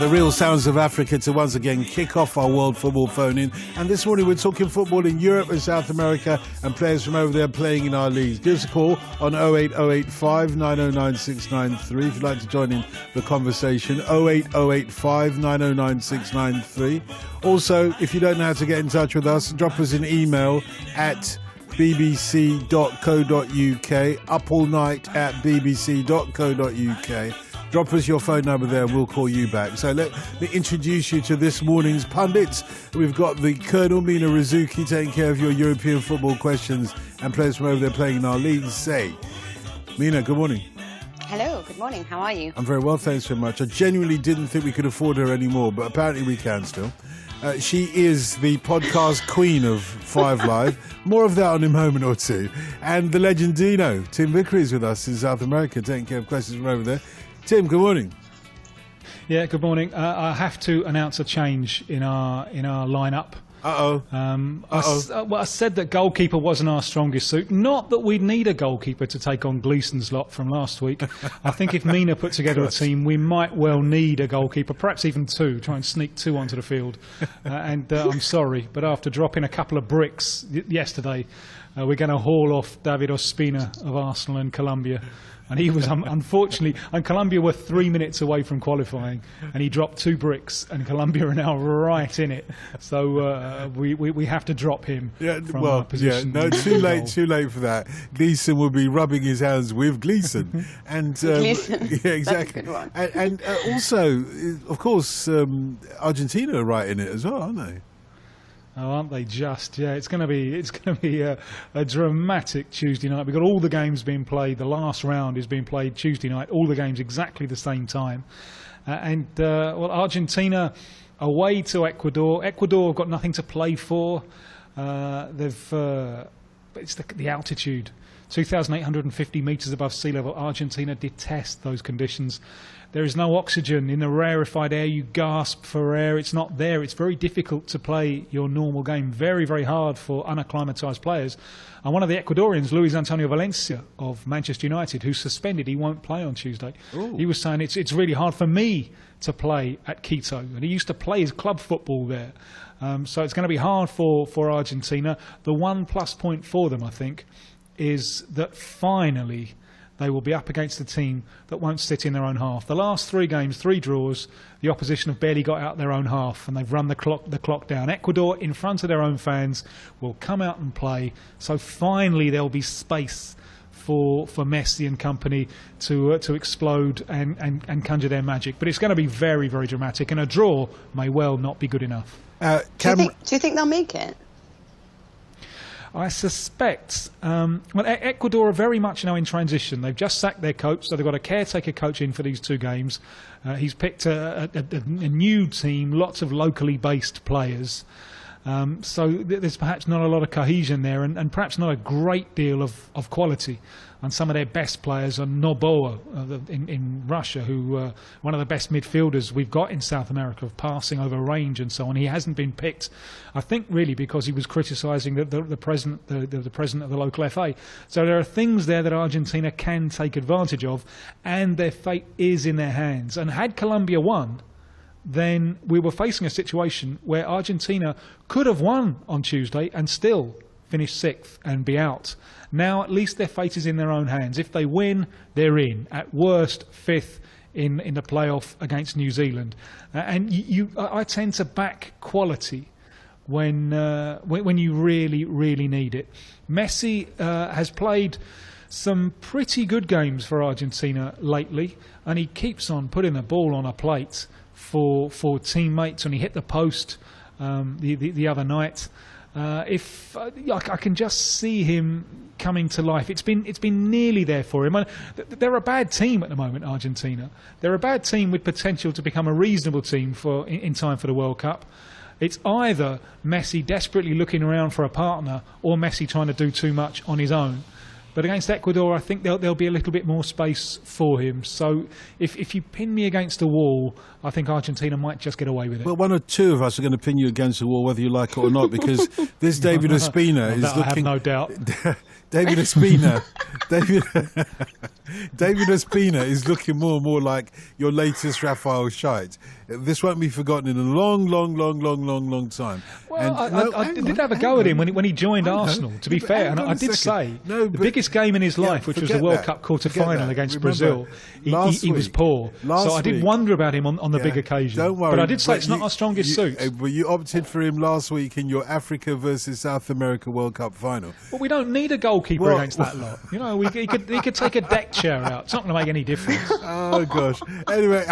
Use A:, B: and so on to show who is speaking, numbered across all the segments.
A: The real sounds of Africa to once again kick off our World Football Phone-In. And this morning we're talking football in Europe and South America and players from over there playing in our leagues. Give us a call on 08085 909 693 if you'd like to join in the conversation. 08085 909 693. Also, if you don't know how to get in touch with us, drop us an email at bbc.co.uk, up all night at bbc.co.uk. Drop us your phone number there and we'll call you back. So let me introduce you to this morning's pundits. We've got the Colonel Mina Rizuki taking care of your European football questions and players from over there playing in our leagues. Say, Mina, good morning.
B: Hello, good morning. How are you?
A: I'm very well, thanks very much. I genuinely didn't think we could afford her anymore, but apparently we can still. She is the podcast queen of Five Live. More of that in a moment or two. And the Legendinho, Tim Vickery, is with us in South America, taking care of questions from over there. Tim, good morning.
C: Yeah, good morning. I have to announce a change in our lineup. I said that goalkeeper wasn't our strongest suit. Not that we'd need a goalkeeper to take on Gleeson's lot from last week. I think if Mina put together a team, we might well need a goalkeeper, perhaps even two, try and sneak two onto the field. I'm sorry, but after dropping a couple of bricks yesterday, we're going to haul off David Ospina of Arsenal and Colombia. And he was, unfortunately, and Colombia were 3 minutes away from qualifying, and he dropped two bricks, and Colombia are now right in it. So we have to drop him from our position.
A: Yeah, no, too late for that. Gleeson will be rubbing his hands with Gleeson. And
B: Gleeson.
A: Yeah, exactly.
B: That's a good one.
A: And also, of course, Argentina are right in it as well, aren't they?
C: Oh, aren't they just? Yeah, it's going to be a dramatic Tuesday night. We've got all the games being played. The last round is being played Tuesday night. All the games exactly the same time. Argentina away to Ecuador. Ecuador have got nothing to play for. It's the altitude. 2,850 metres above sea level. Argentina detest those conditions. There is no oxygen in the rarefied air. You gasp for air. It's not there. It's very difficult to play your normal game. Very, very hard for unacclimatised players. And one of the Ecuadorians, Luis Antonio Valencia of Manchester United, who's suspended, he won't play on Tuesday. Ooh. He was saying it's really hard for me to play at Quito. And he used to play his club football there. So it's going to be hard for Argentina. The one plus point for them, I think, is that finally they will be up against a team that won't sit in their own half. The last three games, 3 draws, the opposition have barely got out their own half and they've run the clock down. Ecuador, in front of their own fans, will come out and play. So finally there'll be space for Messi and company to explode and conjure their magic. But it's going to be very, very dramatic, and a draw may well not be good enough.
B: Do you think they'll make it?
C: I suspect, Ecuador are very much now in transition. They've just sacked their coach, so they've got a caretaker coach in for these 2 games. He's picked a new team, lots of locally based players. So there's perhaps not a lot of cohesion there, and perhaps not a great deal of quality. And some of their best players are Noboa in Russia, who one of the best midfielders we've got in South America, of passing over range and so on. He hasn't been picked, I think, really because he was criticising the president of the local FA. So there are things there that Argentina can take advantage of, and their fate is in their hands. And had Colombia won, then we were facing a situation where Argentina could have won on Tuesday and still finish 6th and be out. Now at least their fate is in their own hands. If they win, they're in. At worst, 5th in the playoff against New Zealand. I tend to back quality when you really, really need it. Messi has played some pretty good games for Argentina lately, and he keeps on putting the ball on a plate for teammates, and he hit the post the other night. I can just see him coming to life. It's been nearly there for him. They're a bad team at the moment, Argentina. They're a bad team with potential to become a reasonable team in time for the World Cup. It's either Messi desperately looking around for a partner or Messi trying to do too much on his own. But against Ecuador, I think there'll be a little bit more space for him. So if you pin me against a wall, I think Argentina might just get away with it.
A: Well, one or two of us are going to pin you against the wall, whether you like it or not, because this David Ospina is looking... I
C: have no doubt.
A: David Ospina is looking more and more like your latest Rafael Scheidt. This won't be forgotten in a long time.
C: Well, I did have a go at him when he joined Arsenal, to be fair, and I did say the biggest game in his life, which was the World Cup quarter-final against Brazil, he was poor. So I did wonder about him on the big occasion.
A: Don't worry.
C: But I did say it's not our strongest suit.
A: But you opted for him last week in your Africa versus South America World Cup final.
C: Well, we don't need a goalkeeper against that lot. You know, he could take a deck chair out. It's not going to make any difference.
A: Oh gosh. Anyway,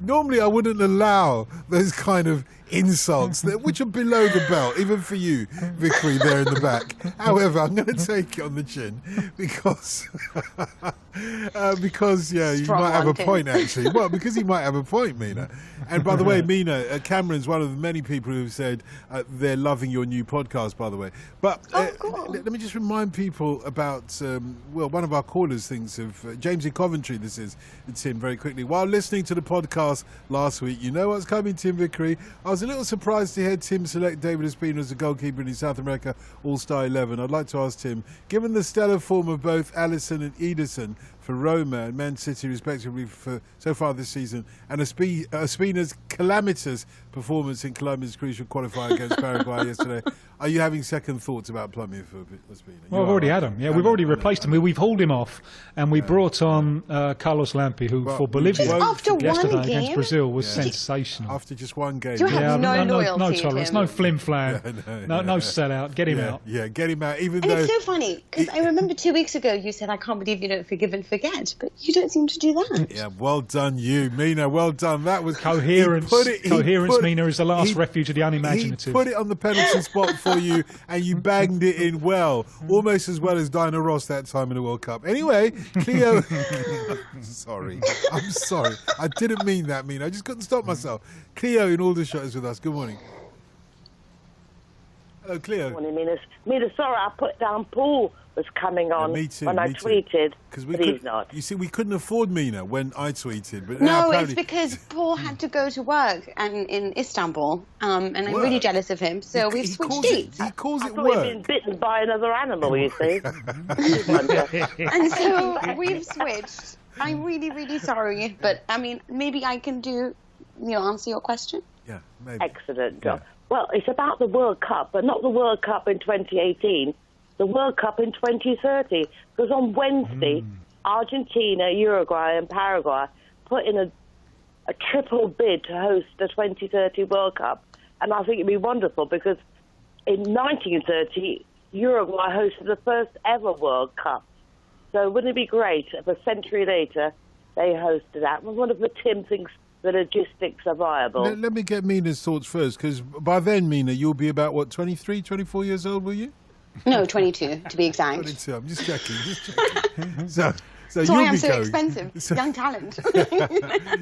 A: normally I wouldn't allow those kind of insults which are below the belt, even for you, Vickery, there in the back. However, I'm going to take it on the chin because you might have a point, actually. Well, because he might have a point, Mina. And by the way, Mina, Cameron's one of the many people who've said they're loving your new podcast, by the way. But let me just remind people about, one of our callers thinks of James in Coventry, this is Tim, very quickly. While listening to the podcast last week, you know what's coming, Tim Vickery? I was a little surprised to hear Tim select David Ospina as a goalkeeper in his South America All-Star 11. I'd like to ask Tim, given the stellar form of both Alisson and Ederson for Roma and Man City respectively for so far this season, and Ospina's calamitous performance in Colombia's crucial qualifier against Paraguay yesterday, are you having second thoughts about plumbing for Ospina?
C: Well, we've already had him. Yeah, we've already replaced him. We've hauled him off, and we brought on Carlos Lampi, who for Bolivia yesterday against Brazil was sensational.
A: After just one game.
B: You have no loyalty
C: no tolerance, no flim-flam, no sellout. Get him out.
A: Yeah, get him out.
B: And it's so funny, because I remember 2 weeks ago you said, I can't believe you don't forgive and forget, but you don't seem to do that.
A: Yeah, well done you, Mina, well done. That was
C: coherence. Mina, is the last refuge of the unimaginative.
A: He put it on the penalty spot for you, and you banged it in well, almost as well as Diana Ross that time in the World Cup. Anyway, Cleo... I'm sorry. I didn't mean that, Mina. I just couldn't stop myself. Cleo in Aldershot is with us. Good morning. Hello, Cleo.
D: Good morning, Mina. Sorry, I put down Paul was coming on when I tweeted, but he's not.
A: You see, we couldn't afford Mina when I tweeted. But
B: no, it's because Paul had to go to work in Istanbul, and I'm really jealous of him, so we've switched dates.
A: He calls it
D: work. He'd been bitten by another animal, you see.
B: And so we've switched. I'm really, really sorry, but I mean, maybe I can answer your question?
A: Yeah, maybe.
D: Excellent. Yeah. Well, it's about the World Cup, but not the World Cup in 2018. The World Cup in 2030, because on Wednesday, Argentina, Uruguay and Paraguay put in a triple bid to host the 2030 World Cup. And I think it'd be wonderful because in 1930, Uruguay hosted the first ever World Cup. So wouldn't it be great if a century later they hosted that? I wonder if Tim thinks the logistics are viable.
A: Let me get Mina's thoughts first, because by then, Mina, you'll be about, 23, 24 years old, will you?
B: No, 22 to be exact.
A: 22. I'm just checking. So
B: that's
A: you'll
B: why I'm
A: be
B: so
A: going.
B: expensive. Young talent.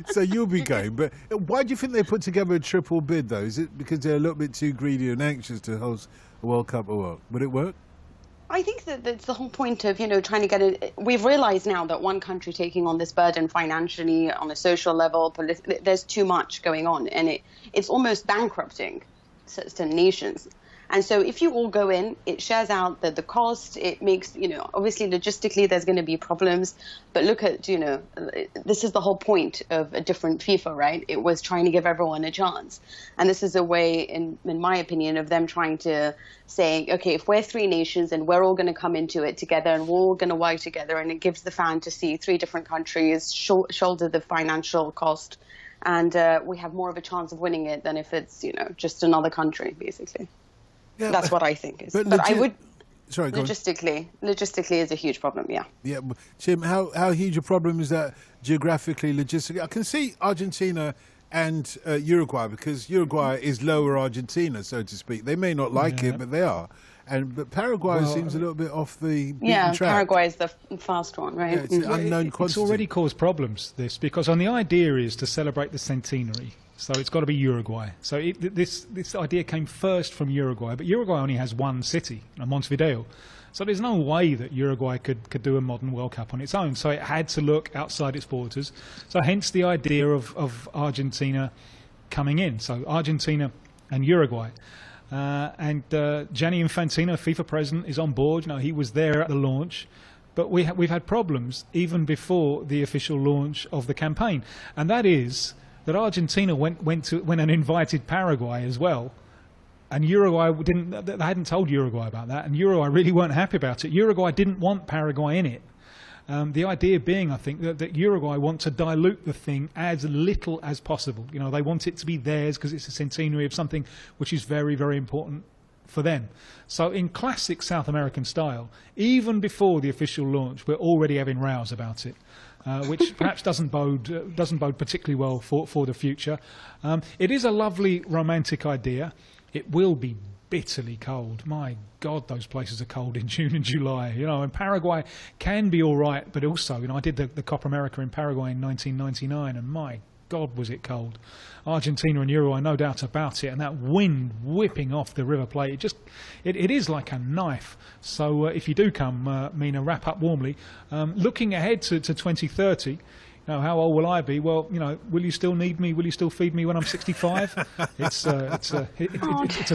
A: So you'll be going. But why do you think they put together a triple bid, though? Is it because they're a little bit too greedy and anxious to host a World Cup or what? Would it work?
B: I think that that's the whole point of, trying to get it. We've realized now that one country taking on this burden financially, on a social level, there's too much going on, and it's almost bankrupting certain nations. And so if you all go in, it shares out the cost. It makes, obviously logistically there's going to be problems. But look at, this is the whole point of a different FIFA, right? It was trying to give everyone a chance. And this is a way, in my opinion, of them trying to say, okay, if we're three nations and we're all going to come into it together and we're all going to work together, and it gives the fan to see three different countries shoulder the financial cost. And we have more of a chance of winning it than if it's, just another country, basically. Yeah, that's what I think. But I would.
A: Sorry, go
B: logistically is a huge problem. Yeah.
A: Yeah, Tim, how huge a problem is that geographically, logistically? I can see Argentina and Uruguay, because Uruguay is lower Argentina, so to speak. They may not like it, but they are. But Paraguay seems a little bit off the beaten track.
B: Paraguay is the fast one, right?
A: Yeah, it's an unknown quantity.
C: It's already caused problems, this, because the idea is to celebrate the centenary. So it's got to be Uruguay. So this idea came first from Uruguay, but Uruguay only has one city, Montevideo. So there's no way that Uruguay could do a modern World Cup on its own. So it had to look outside its borders. So hence the idea of Argentina coming in. So Argentina and Uruguay. And Gianni Infantino, FIFA president, is on board. He was there at the launch. But we've had problems even before the official launch of the campaign. And that is that Argentina went and invited Paraguay as well. And Uruguay they hadn't told Uruguay about that, and Uruguay really weren't happy about it. Uruguay didn't want Paraguay in it. The idea being, I think, that Uruguay want to dilute the thing as little as possible. You know, they want it to be theirs because it's a centenary of something which is very, very important for them. So in classic South American style, even before the official launch, we're already having rows about it. Which perhaps doesn't bode particularly well for the future. It is a lovely romantic idea. It will be bitterly cold. My God, those places are cold in June and July. You know, and Paraguay can be all right, but also, you know, I did the Copa America in Paraguay in 1999, and my God, was it cold. Argentina and Uruguay, no doubt about it, and that wind whipping off the River Plate, it is like a knife. So if you do come, Mina, wrap up warmly. Looking ahead to 2030, you know, how old will I be? Well, you know, will you still need me? Will you still feed me when I'm 65? It's a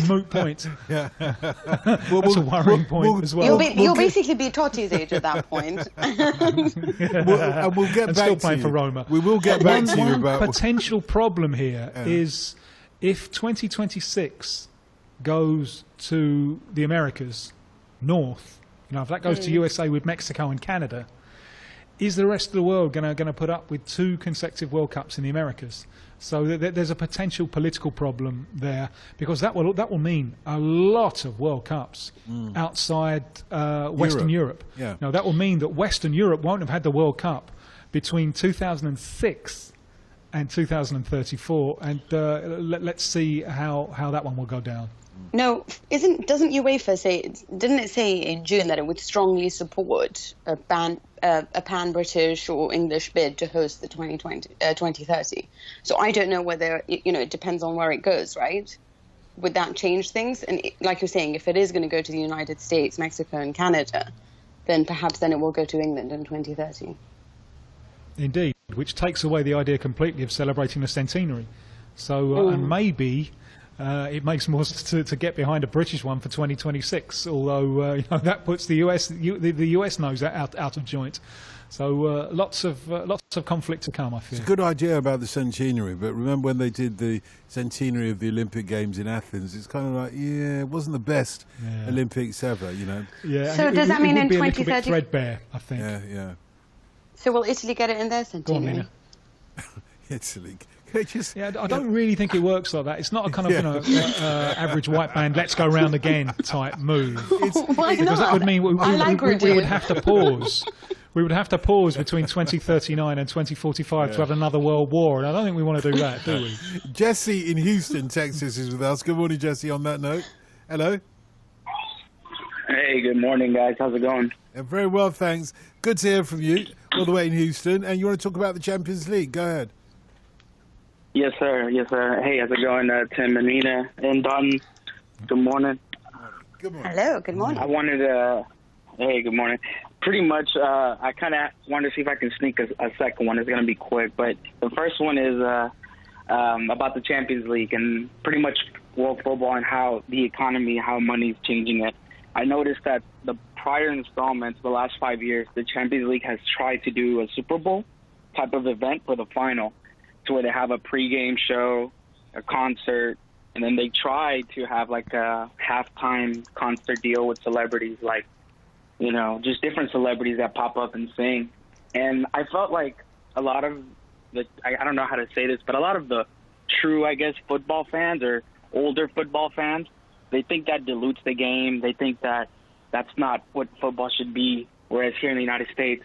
C: moot point.
A: Yeah.
C: That's a worrying point as well.
B: You'll basically be Totti's age at that point.
A: And we'll get back
C: still
A: to
C: playing
A: you.
C: for Roma.
A: We will get back to you
C: One
A: about
C: potential problem here is if 2026 goes to the Americas, north, you know, if that goes to USA with Mexico and Canada, is the rest of the world going to put up with 2 consecutive World Cups in the Americas? So there's a potential political problem there, because that will mean a lot of World Cups outside Western Europe.
A: Yeah.
C: Now that will mean that Western Europe won't have had the World Cup between 2006 and 2034, and let's see how that one will go down.
B: No, doesn't UEFA didn't it say in June that it would strongly support a pan-British or English bid to host the 2030? So I don't know whether, you know, it depends on where it goes, right? Would that change things? And like you're saying, if it is going to go to the United States, Mexico and Canada, then perhaps it will go to England in 2030.
C: Indeed, which takes away the idea completely of celebrating the centenary. So and maybe it makes more sense to get behind a British one for 2026, although you know, that puts the US nose out of joint. So lots of conflict to come, I feel.
A: It's a good idea about the centenary, but remember when they did the centenary of the Olympic Games in Athens? It's kind of like, it wasn't the best Olympics ever, you know.
C: Yeah.
B: So does that mean in
C: 2030
B: 2030?
C: Threadbare, I think.
A: Yeah.
B: So will Italy get it in their centenary?
C: Go on, Mina.
A: Italy.
C: I don't really think it works like that. It's not a kind of average white band, let's go round again type move.
B: Why
C: Because that would mean we would have to pause. We would have to pause between 2039 and 2045 to have another world war, and I don't think we want to do that, do we?
A: Jesse in Houston, Texas is with us. Good morning, Jesse, on that note. Hello.
E: Hey, good morning, guys. How's it going?
A: Very well, thanks. Good to hear from you, all the way in Houston. And you want to talk about the Champions League? Go ahead.
E: Yes, sir. Yes, sir. Hey, how's it going, Tim and Mina and Don? Good morning.
A: Good morning.
B: Hello, good morning.
E: I wanted to... Hey, good morning. Pretty much, I kind of wanted to see if I can sneak a second one. It's going to be quick. But the first one is about the Champions League and pretty much world football and how the economy, how money's changing it. I noticed that the prior installments, the last 5 years, the Champions League has tried to do a Super Bowl type of event for the final, to where they have a pregame show, a concert, and then they try to have like a halftime concert deal with celebrities, like, you know, just different celebrities that pop up and sing. And I felt like a lot of I don't know how to say this, but a lot of the true, I guess, football fans or older football fans, they think that dilutes the game. They think that that's not what football should be. Whereas here in the United States,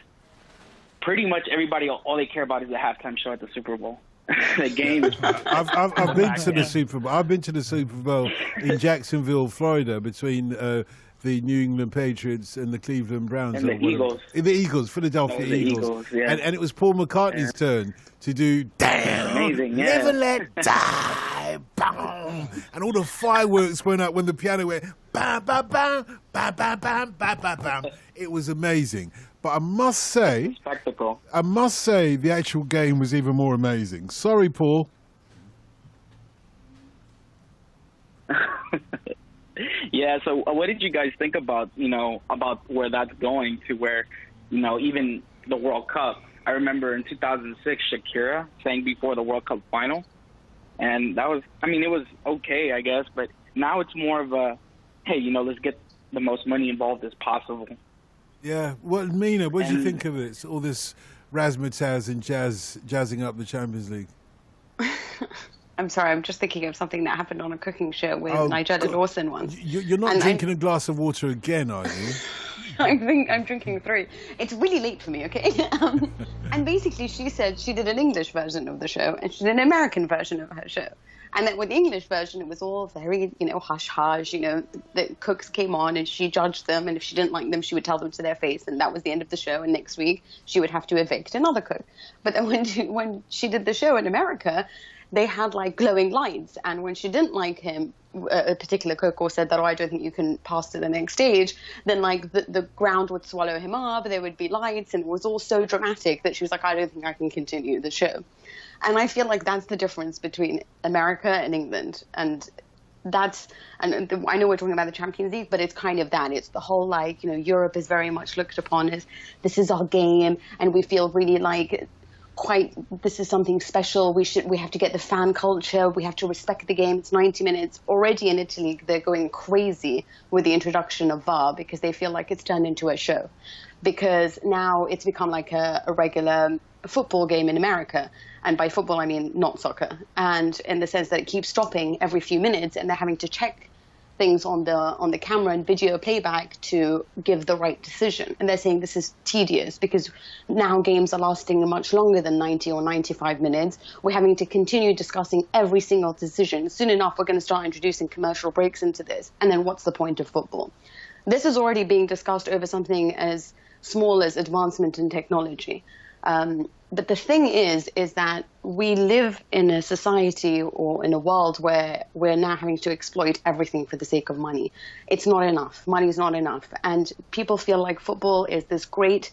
E: pretty much everybody, all they care about is the halftime show at the Super Bowl. The game is...
A: I've been to the Super Bowl. I've been to the Super Bowl in Jacksonville, Florida, between the New England Patriots and the Cleveland Browns.
E: And the Eagles.
A: The Eagles, Philadelphia Eagles.
E: Yeah.
A: And it was Paul McCartney's turn to do "Damn,
E: amazing, yeah.
A: Never Let Die," boom, and all the fireworks went up when the piano went bam, bam, bam, bam, bam, bam, bam, bam, bam. It was amazing. But I must say,
E: spectacle.
A: the actual game was even more amazing. Sorry, Paul.
E: Yeah, so what did you guys think about, about where that's going to, where, even the World Cup, I remember in 2006, Shakira sang before the World Cup final. And that was, I mean, it was okay, I guess. But now it's more of a, hey, you know, let's get the most money involved as possible.
A: Yeah. Well, Mina, what do you think of it? All this razzmatazz and jazzing up the Champions League.
B: I'm sorry, I'm just thinking of something that happened on a cooking show with Nigella Lawson once.
A: You're not drinking a glass of water again, are you?
B: I'm drinking 3. It's really late for me, okay? And basically she said she did an English version of the show and she did an American version of her show. And that with the English version, it was all very, you know, hush-hush, you know, the cooks came on and she judged them. And if she didn't like them, she would tell them to their face. And that was the end of the show. And next week, she would have to evict another cook. But then when she did the show in America, they had like glowing lights. And when she didn't like him, a particular cook, or said that, oh, I don't think you can pass to the next stage, then like the ground would swallow him up. There would be lights. And it was all so dramatic that she was like, I don't think I can continue the show. And I feel like that's the difference between America and England. And that's, and I know we're talking about the Champions League, but it's kind of that. It's the whole, like, you know, Europe is very much looked upon as this is our game. And we feel really like this is something special. We have to get the fan culture. We have to respect the game. It's 90 minutes. Already in Italy, they're going crazy with the introduction of VAR because they feel like it's turned into a show. Because now it's become like a regular football game in America. And by football, I mean not soccer. And in the sense that it keeps stopping every few minutes and they're having to check things on the camera and video playback to give the right decision. And they're saying this is tedious because now games are lasting much longer than 90 or 95 minutes. We're having to continue discussing every single decision. Soon enough, we're going to start introducing commercial breaks into this. And then what's the point of football? This is already being discussed over something as small as advancement in technology. But the thing is that we live in a society or in a world where we're now having to exploit everything for the sake of money. It's not enough. Money is not enough. And people feel like football is this great,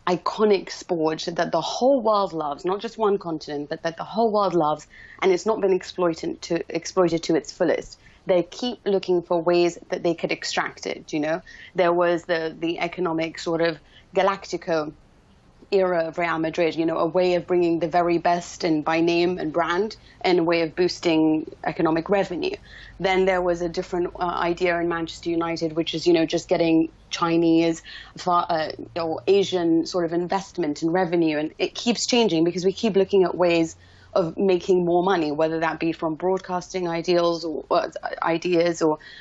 B: iconic sport that the whole world loves, not just one continent, but that the whole world loves, and it's not been exploited to its fullest. They keep looking for ways that they could extract it, you know. There was the economic sort of Galactico era of Real Madrid, you know, a way of bringing the very best and by name and brand and a way of boosting economic revenue. Then there was a different idea in Manchester United, which is, you know, just getting Chinese or Asian sort of investment and revenue. And it keeps changing because we keep looking at ways of making more money, whether that be from broadcasting ideas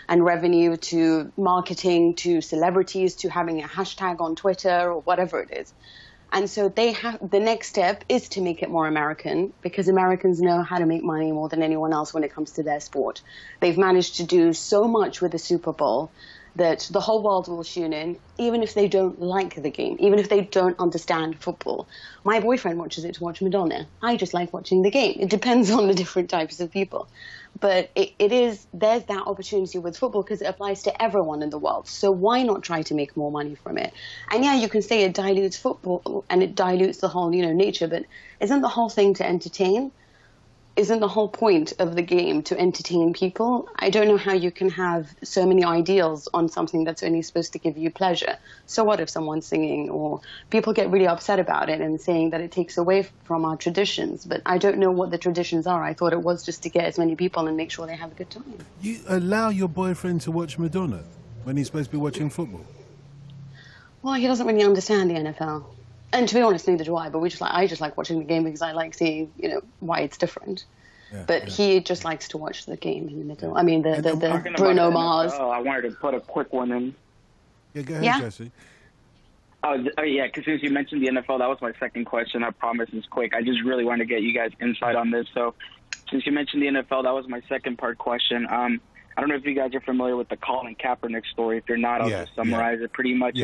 B: and revenue to marketing to celebrities to having a hashtag on Twitter or whatever it is. And so the next step is to make it more American because Americans know how to make money more than anyone else when it comes to their sport. They've managed to do so much with the Super Bowl that the whole world will tune in, even if they don't like the game, even if they don't understand football. My boyfriend watches it to watch Madonna. I just like watching the game. It depends on the different types of people. But there's that opportunity with football because it applies to everyone in the world. So why not try to make more money from it? And yeah, you can say it dilutes football and it dilutes the whole, you know, nature, but isn't the whole thing to entertain? Isn't the whole point of the game to entertain people? I don't know how you can have so many ideals on something that's only supposed to give you pleasure. So what if someone's singing or people get really upset about it and saying that it takes away from our traditions? But I don't know what the traditions are. I thought it was just to get as many people and make sure they have a good time.
A: You allow your boyfriend to watch Madonna when he's supposed to be watching football?
B: Well, he doesn't really understand the NFL. And to be honest, neither do I. But I just like watching the game because I like seeing, you know, why it's different. Yeah, but he just likes to watch the game in the middle. I mean, the Bruno Mars.
E: Oh, I wanted to put a quick one in.
A: Yeah, go ahead, Jesse.
E: Oh, yeah, because since you mentioned the NFL, that was my second question. I promise it's quick. I just really wanted to get you guys' insight on this. So since you mentioned the NFL, that was my second part question. I don't know if you guys are familiar with the Colin Kaepernick story. If you're not, I'll just summarize it. Pretty much,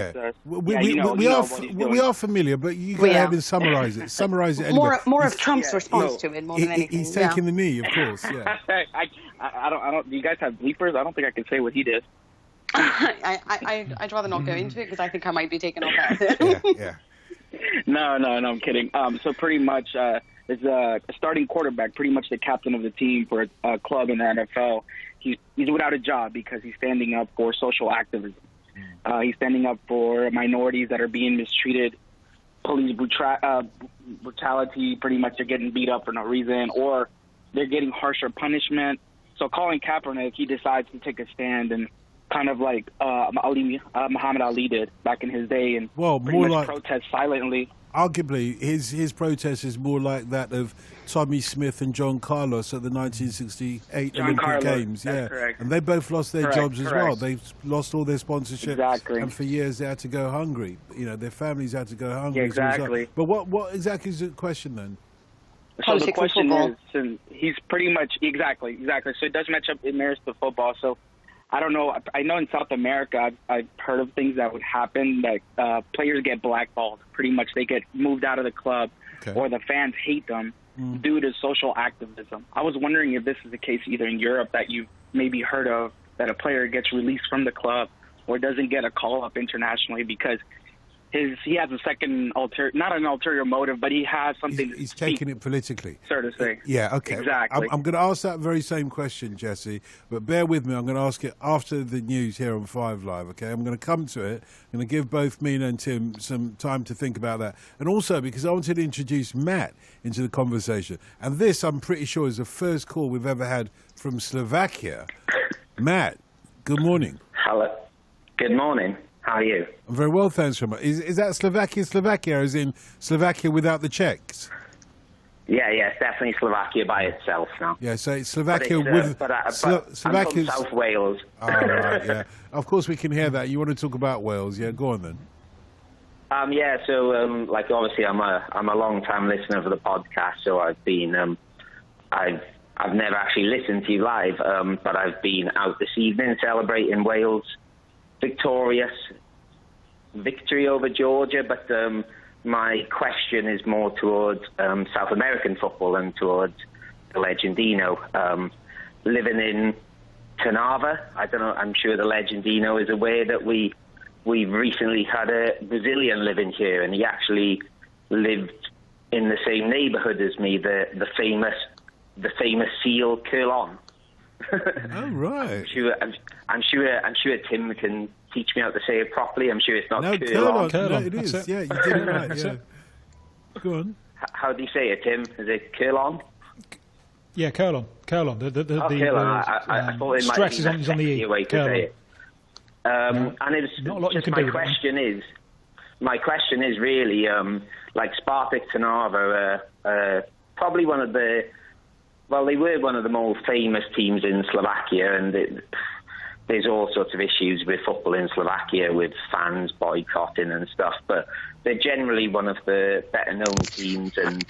A: we are familiar, but you go ahead and summarize it. Summarize it anyway.
B: More of Trump's response to it, more than anything.
A: He's taking the knee, of course. Yeah.
E: I don't. Do you guys have bleepers? I don't think I can say what he did.
B: I'd rather not go into it because I think I might be taken off that.
E: No, I'm kidding. So pretty much, is a starting quarterback, pretty much the captain of the team for a club in the NFL. He's without a job because he's standing up for social activism. He's standing up for minorities that are being mistreated police brutality. Pretty much they're getting beat up for no reason, or they're getting harsher punishment. So Colin Kaepernick, he decides to take a stand and kind of like Muhammad Ali did back in his day, and pretty much protest silently.
A: Arguably, his protest is more like that of Tommy Smith and John Carlos at the 1968 Olympic Games.
E: That's correct.
A: And they both lost their jobs as well. They lost all their sponsorship.
E: Exactly.
A: And for years they had to go hungry. You know, their families had to go hungry.
E: Yeah, exactly.
A: But what exactly is the question then?
E: So the question is, so he's pretty much exactly. So it does match up in marriage to football. So I don't know. I know in South America, I've heard of things that would happen, that players get blackballed. Pretty much they get moved out of the club, or the fans hate them due to social activism. I was wondering if this is the case either in Europe that you've maybe heard of, that a player gets released from the club or doesn't get a call-up internationally because he has a second not an ulterior motive, but he has something.
A: He's taking it politically,
E: so to say.
A: Yeah, okay.
E: Exactly.
A: I'm going to ask that very same question, Jesse, but bear with me. I'm going to ask it after the news here on 5 Live. Okay, I'm going to come to it. I'm going to give both Mina and Tim some time to think about that, and also because I wanted to introduce Matt into the conversation. And this, I'm pretty sure, is the first call we've ever had from Slovakia. Matt, good morning.
F: Hello. Good morning. How are you?
A: I'm very well, thanks very much. Is that Slovakia, as in Slovakia without the Czechs?
F: Yeah, it's definitely Slovakia by itself now.
A: Yeah, so it's Slovakia with...
F: Slovakia. I'm from South Wales.
A: Oh, right, yeah. Of course we can hear that. You want to talk about Wales. Yeah, go on then.
F: Like obviously I'm a long-time listener of the podcast, so I've been... I've never actually listened to you live, but I've been out this evening celebrating Wales' victory over Georgia, but my question is more towards South American football and towards the Legendinho. Living in Tanava, I don't know, I'm sure the Legendinho is aware that we've recently had a Brazilian living here, and he actually lived in the same neighborhood as me, the famous seal Curlon.
A: Oh, right.
F: I'm sure Tim can teach me how to say it properly. I'm sure it's not Curlon.
A: No, it is. Yeah, you did it right. Yeah. Go on.
F: How do you say it, Tim? Is it Curlon?
C: Yeah, Curlon. Curlon.
F: Curlon. I thought it might
C: stress
F: be
C: is on the E.
F: Way to say it. And it's
C: not a lot you can
F: my
C: do.
F: My question is really like Spartak Trnava, probably one of the. Well, they were one of the more famous teams in Slovakia, and there's all sorts of issues with football in Slovakia with fans boycotting and stuff, but they're generally one of the better-known teams, and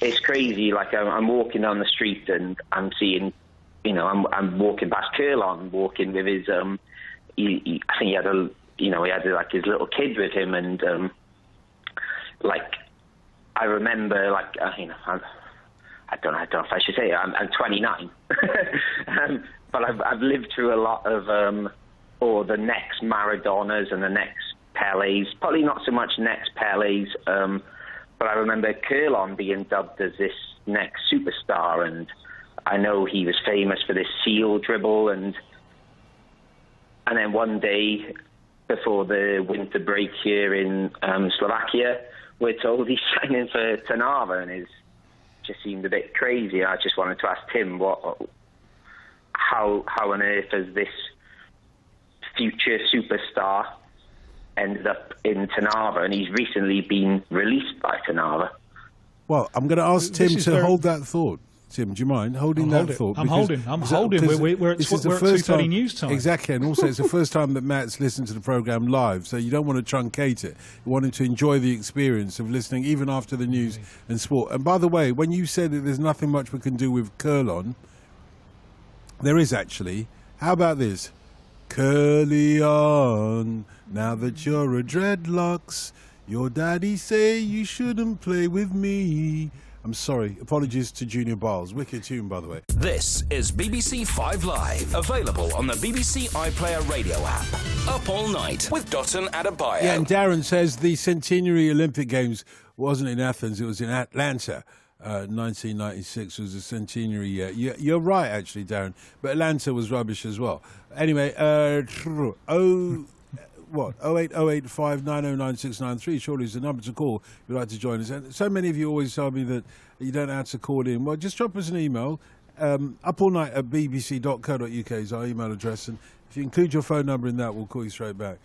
F: it's crazy. Like, I'm walking down the street and I'm seeing, I'm walking past Curlon, walking with his, I think he had like his little kid with him, and I remember, I don't know if I should say it. I'm 29, but I've lived through a lot of the next Maradonas and the next Pelés. Probably not so much next Pelés, but I remember Curlon being dubbed as this next superstar, and I know he was famous for this seal dribble, and then one day before the winter break here in Slovakia, we're told he's signing for Trnava, and his just seemed a bit crazy. I just wanted to ask Tim how on earth has this future superstar ended up in Trnava, and he's recently been released by Trnava.
A: Well, I'm going to ask Tim to hold that thought. Tim, do you mind holding that thought?
C: I'm holding. We're at 2:30 news time.
A: Exactly, and also it's the first time that Matt's listened to the programme live, so you don't want to truncate it. You want him to enjoy the experience of listening even after the news and sport. And by the way, when you said that there's nothing much we can do with Curlon, there is actually. How about this? Curly on, now that you're a dreadlocks, your daddy say you shouldn't play with me. I'm sorry. Apologies to Junior Biles. Wicked tune, by the way.
G: This is BBC 5 Live. Available on the BBC iPlayer radio app. Up all night with Dotun Adebayo.
A: Yeah, and Darren says the Centenary Olympic Games wasn't in Athens. It was in Atlanta. 1996 was the centenary year. You're right, actually, Darren. But Atlanta was rubbish as well. Anyway, what? 08085 909693 surely is the number to call if you'd like to join us. And so many of you always tell me that you don't know how to call in. Well, just drop us an email. upallnight@bbc.co.uk is our email address. And if you include your phone number in that, we'll call you straight back.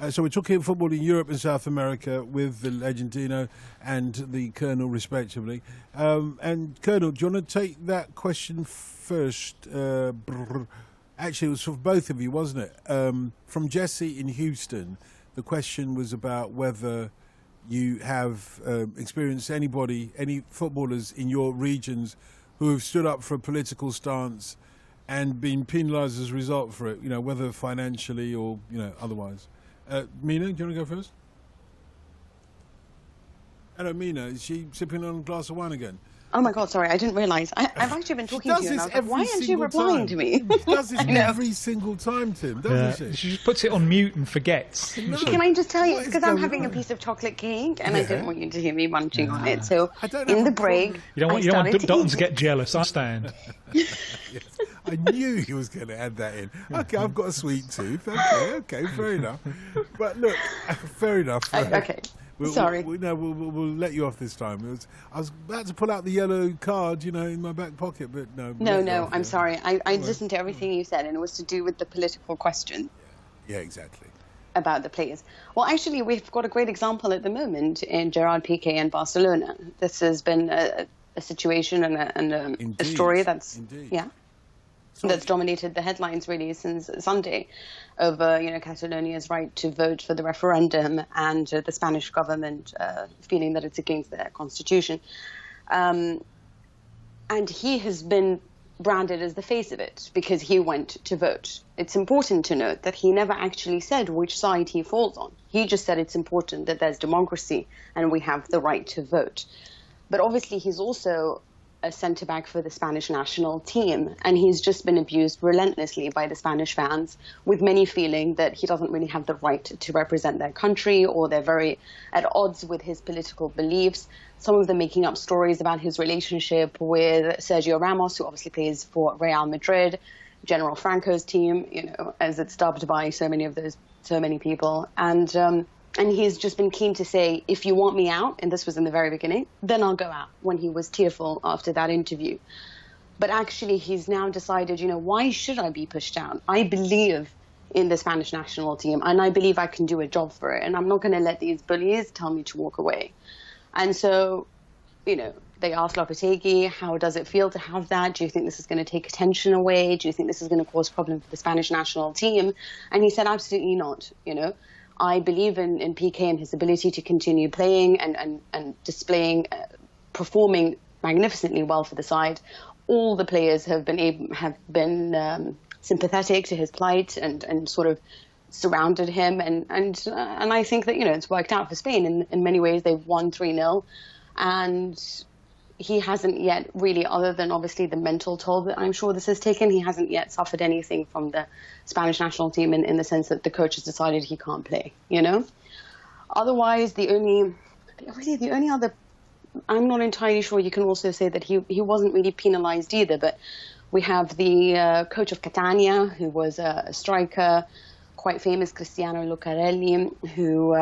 A: So we're talking football in Europe and South America with the Legendinho and the Colonel, respectively. And Colonel, do you want to take that question first? Actually, it was for both of you, wasn't it? From Jesse in Houston, the question was about whether you have experienced any footballers in your regions who have stood up for a political stance and been penalised as a result for it, whether financially or, otherwise. Mina, do you want to go first? Hello, Mina. Is she sipping on a glass of wine again?
B: Oh my God, sorry, I didn't realise. I've actually been talking to you and I was like, why aren't you replying to me?
A: She does this every single time, Tim, doesn't she?
C: She just puts it on mute and forgets.
A: No.
B: Can I just tell you,
A: What is
B: because I'm
A: going
B: having
A: on?
B: a piece of chocolate cake and I didn't want you to hear me munching on it. So
A: I don't
B: in
A: have
B: the
A: a
B: break,
A: problem.
C: You don't want Dotton to get jealous, I understand.
A: I knew he was going to add that in. Okay, I've got a sweet tooth. Okay, fair enough. But look, fair enough.
B: Okay. Sorry.
A: We'll let you off this time. I was about to pull out the yellow card, in my back pocket, but no.
B: No, I'm sorry. I listened to everything you said, and it was to do with the political question.
A: Yeah, exactly.
B: About the players. Well, actually, we've got a great example at the moment in Gerard Piqué and Barcelona. This has been a situation and a story that's that's dominated the headlines really since Sunday over Catalonia's right to vote for the referendum and the Spanish government feeling that it's against their constitution. And he has been branded as the face of it because he went to vote. It's important to note that he never actually said which side he falls on. He just said it's important that there's democracy and we have the right to vote. But obviously he's also a centre-back for the Spanish national team, and he's just been abused relentlessly by the Spanish fans, with many feeling that he doesn't really have the right to represent their country, or they're very at odds with his political beliefs. Some of them making up stories about his relationship with Sergio Ramos, who obviously plays for Real Madrid, General Franco's team, as it's dubbed by so many people. And he's just been keen to say, if you want me out, and this was in the very beginning, then I'll go out, when he was tearful after that interview. But actually, he's now decided, why should I be pushed out? I believe in the Spanish national team, and I believe I can do a job for it, and I'm not going to let these bullies tell me to walk away. And so, they asked Lopetegui, how does it feel to have that? Do you think this is going to take attention away? Do you think this is going to cause problems for the Spanish national team? And he said, absolutely not, I believe in Piqué and his ability to continue playing and displaying, performing magnificently well for the side. All the players have been sympathetic to his plight and sort of surrounded him. And I think that, it's worked out for Spain. In many ways, they've won 3-0. And he hasn't yet really, other than obviously the mental toll that I'm sure this has taken, he hasn't yet suffered anything from the Spanish national team in the sense that the coach has decided he can't play, Otherwise, the only other, I'm not entirely sure, you can also say that he wasn't really penalised either, but we have the coach of Catania, who was a striker, quite famous, Cristiano Lucarelli, who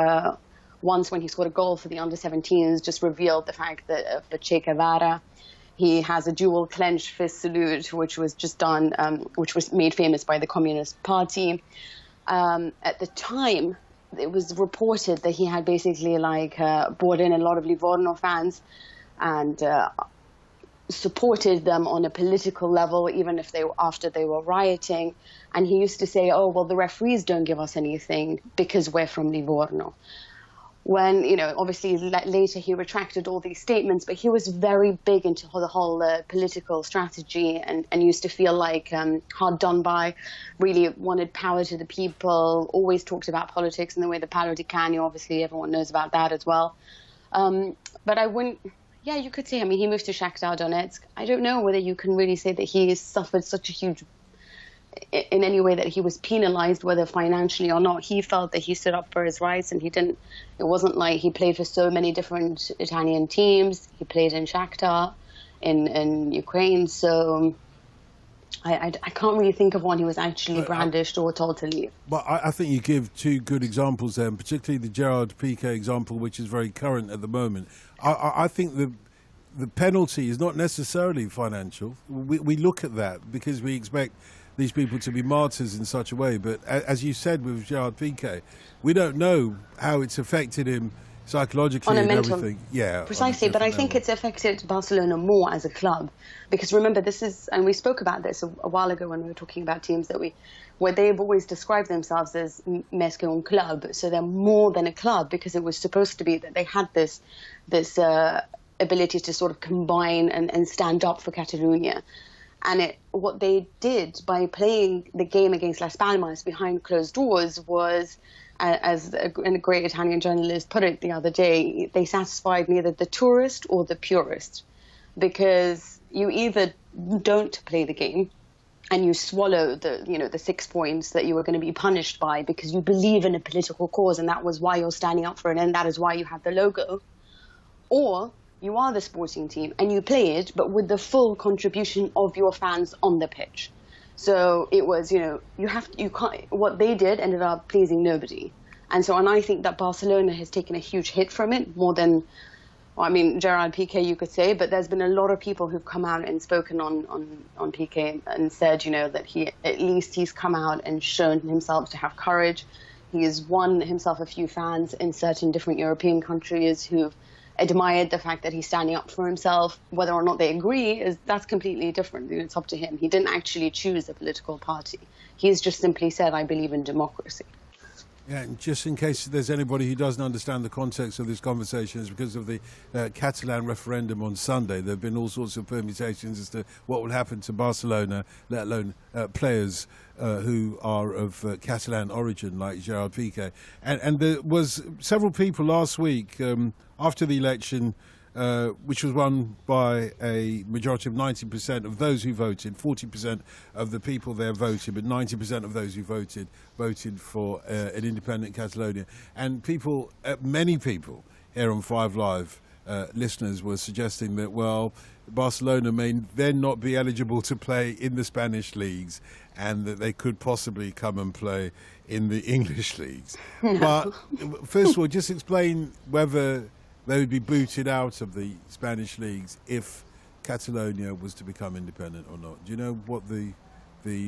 B: once when he scored a goal for the under-17s just revealed the fact that of the Che Guevara. He has a dual clenched fist salute, which was just done, which was made famous by the Communist Party. At the time, it was reported that he had basically brought in a lot of Livorno fans and supported them on a political level, even if after they were rioting. And he used to say, oh, well, the referees don't give us anything because we're from Livorno. When, obviously later he retracted all these statements, but he was very big into the whole political strategy and used to feel hard done by, really wanted power to the people, always talked about politics in the way that Paolo Di Canio, obviously everyone knows about that as well. But I wouldn't, you could say, he moved to Shakhtar Donetsk. I don't know whether you can really say that he suffered such a huge, in any way that he was penalized, whether financially or not. He felt that he stood up for his rights, and it wasn't like he played for so many different Italian teams. He played in Shakhtar in Ukraine. So I can't really think of one who was actually brandished or told to leave.
A: But I think you give two good examples there, and particularly the Gerard Piqué example, which is very current at the moment. I think the penalty is not necessarily financial. We look at that because we expect these people to be martyrs in such a way. But as you said with Gerard Piqué, we don't know how it's affected him psychologically
B: on a
A: and
B: mental,
A: everything. Yeah,
B: precisely. But I think it's affected Barcelona more as a club, because remember, this is, and we spoke about this a while ago when we were talking about teams where they've always described themselves as més que un club, so they're more than a club, because it was supposed to be that they had this ability to sort of combine and stand up for Catalonia. And what they did by playing the game against Las Palmas behind closed doors was, as a great Italian journalist put it the other day, they satisfied neither the tourist or the purist, because you either don't play the game and you swallow the 6 points that you were going to be punished by because you believe in a political cause and that was why you're standing up for it and that is why you have the logo, or you are the sporting team and you play it, but with the full contribution of your fans on the pitch. So it was, what they did ended up pleasing nobody. And I think that Barcelona has taken a huge hit from it, more than, Gerard Piqué, you could say, but there's been a lot of people who've come out and spoken on Piqué and said, that he's come out and shown himself to have courage. He has won himself a few fans in certain different European countries who've admired the fact that he's standing up for himself. Whether or not they agree, that's completely different. It's up to him. He didn't actually choose a political party. He's just simply said, I believe in democracy.
A: Yeah, and just in case there's anybody who doesn't understand the context of this conversation, is because of the Catalan referendum on Sunday. There have been all sorts of permutations as to what will happen to Barcelona, let alone players who are of Catalan origin, like Gerard Piqué. And there was several people last week after the election, which was won by a majority of 90% of those who voted. 40% of the people there voted, but 90% of those who voted for an independent Catalonia. And many people here on 5 Live, listeners, were suggesting that, well, Barcelona may then not be eligible to play in the Spanish leagues and that they could possibly come and play in the English leagues. No. But first of all, just explain whether they would be booted out of the Spanish leagues if Catalonia was to become independent or not. Do you know what the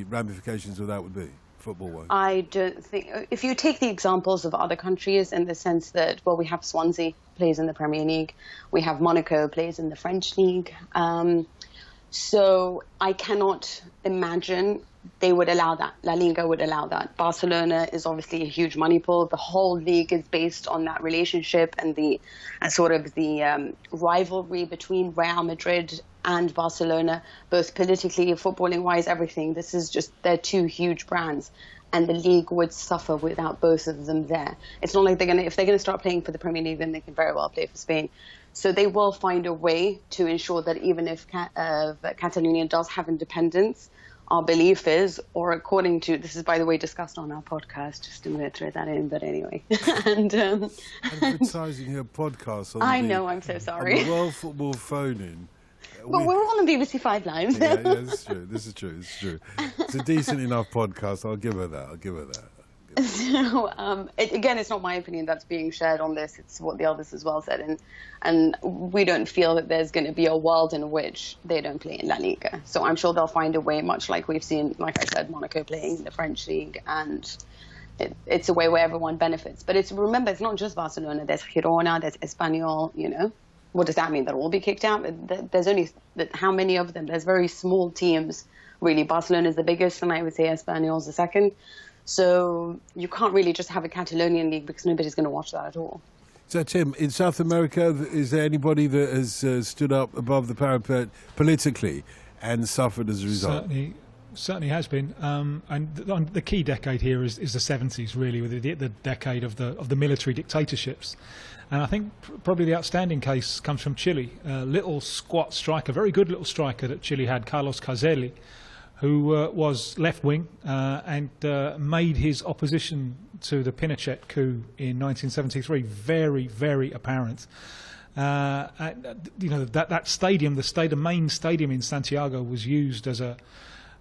A: ramifications of that would be, football-wise?
B: I don't think... If you take the examples of other countries in the sense that, well, we have Swansea plays in the Premier League, we have Monaco plays in the French League, so I cannot imagine they would allow that. La Liga would allow that. Barcelona is obviously a huge money pool. The whole league is based on that relationship and the rivalry between Real Madrid and Barcelona, both politically, footballing-wise, everything. This is just, they're two huge brands, and the league would suffer without both of them there. It's not like if they're going to start playing for the Premier League, then they can very well play for Spain. So they will find a way to ensure that even if Catalonia does have independence, our belief is, or according to, this is, by the way, discussed on our podcast, just I'm going to throw that in, but anyway.
A: Advertising your podcast
B: I'm so sorry.
A: On the World Football Phone-In.
B: Well, we're all on BBC 5 Live.
A: Yeah, this is true. It's a decent enough podcast. I'll give her that.
B: So, again, it's not my opinion that's being shared on this. It's what the others as well said. And we don't feel that there's going to be a world in which they don't play in La Liga. So I'm sure they'll find a way, much like we've seen, like I said, Monaco playing in the French League. And it's a way where everyone benefits. But remember, it's not just Barcelona. There's Girona, there's Espanyol, What does that mean? They'll all be kicked out? There's only, how many of them? There's very small teams, really. Barcelona is the biggest, and I would say Espanyol is the second. So you can't really just have a Catalonian league because nobody's going to watch that at all.
A: So, Tim, in South America, is there anybody that has stood up above the parapet politically and suffered as a result?
C: Certainly has been. And the key decade here is the 70s, really, with the decade of the military dictatorships. And I think probably the outstanding case comes from Chile. A little squat striker, very good little striker that Chile had, Carlos Caselli, who was left-wing and made his opposition to the Pinochet coup in 1973 very, very apparent. That stadium, the main stadium in Santiago, was used as a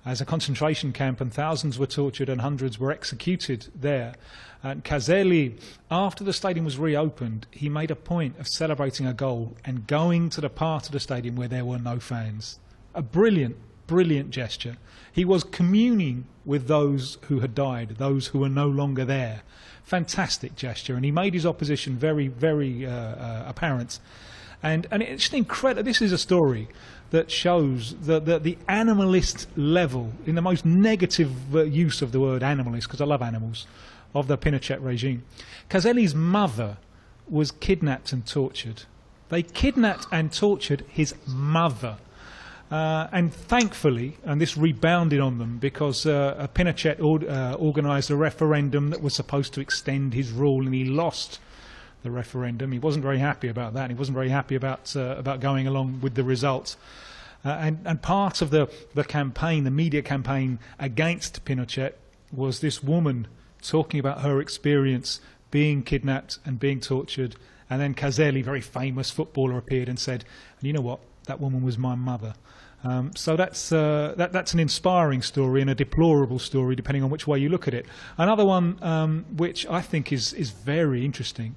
C: as a concentration camp, and thousands were tortured and hundreds were executed there. And Caselli, after the stadium was reopened, he made a point of celebrating a goal and going to the part of the stadium where there were no fans. A brilliant, brilliant gesture. He was communing with those who had died, those who were no longer there. Fantastic gesture, and he made his opposition very, very apparent. And it's incredible. This is a story that shows the animalist level, in the most negative use of the word animalist, because I love animals, of the Pinochet regime. Caselli's mother was kidnapped and tortured. They kidnapped and tortured his mother. And thankfully, and this rebounded on them, because Pinochet organised a referendum that was supposed to extend his rule, and he lost the referendum. He wasn't very happy about that. He wasn't very happy about going along with the results. And part of the campaign, the media campaign against Pinochet, was this woman talking about her experience being kidnapped and being tortured. And then Caselli, very famous footballer, appeared and said, "And you know what? That woman was my mother." So that's an inspiring story and a deplorable story, depending on which way you look at it. Another one which I think is very interesting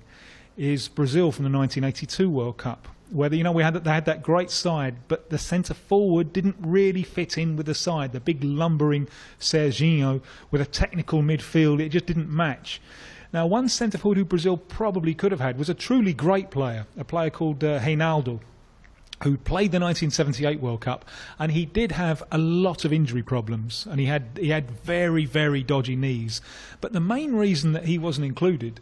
C: is Brazil from the 1982 World Cup, where they had that great side, but the centre forward didn't really fit in with the side. The big lumbering Serginho with a technical midfield, it just didn't match. Now, one centre forward who Brazil probably could have had was a truly great player, a player called Reinaldo, who played the 1978 World Cup, and he did have a lot of injury problems, and he had very, very dodgy knees. But the main reason that he wasn't included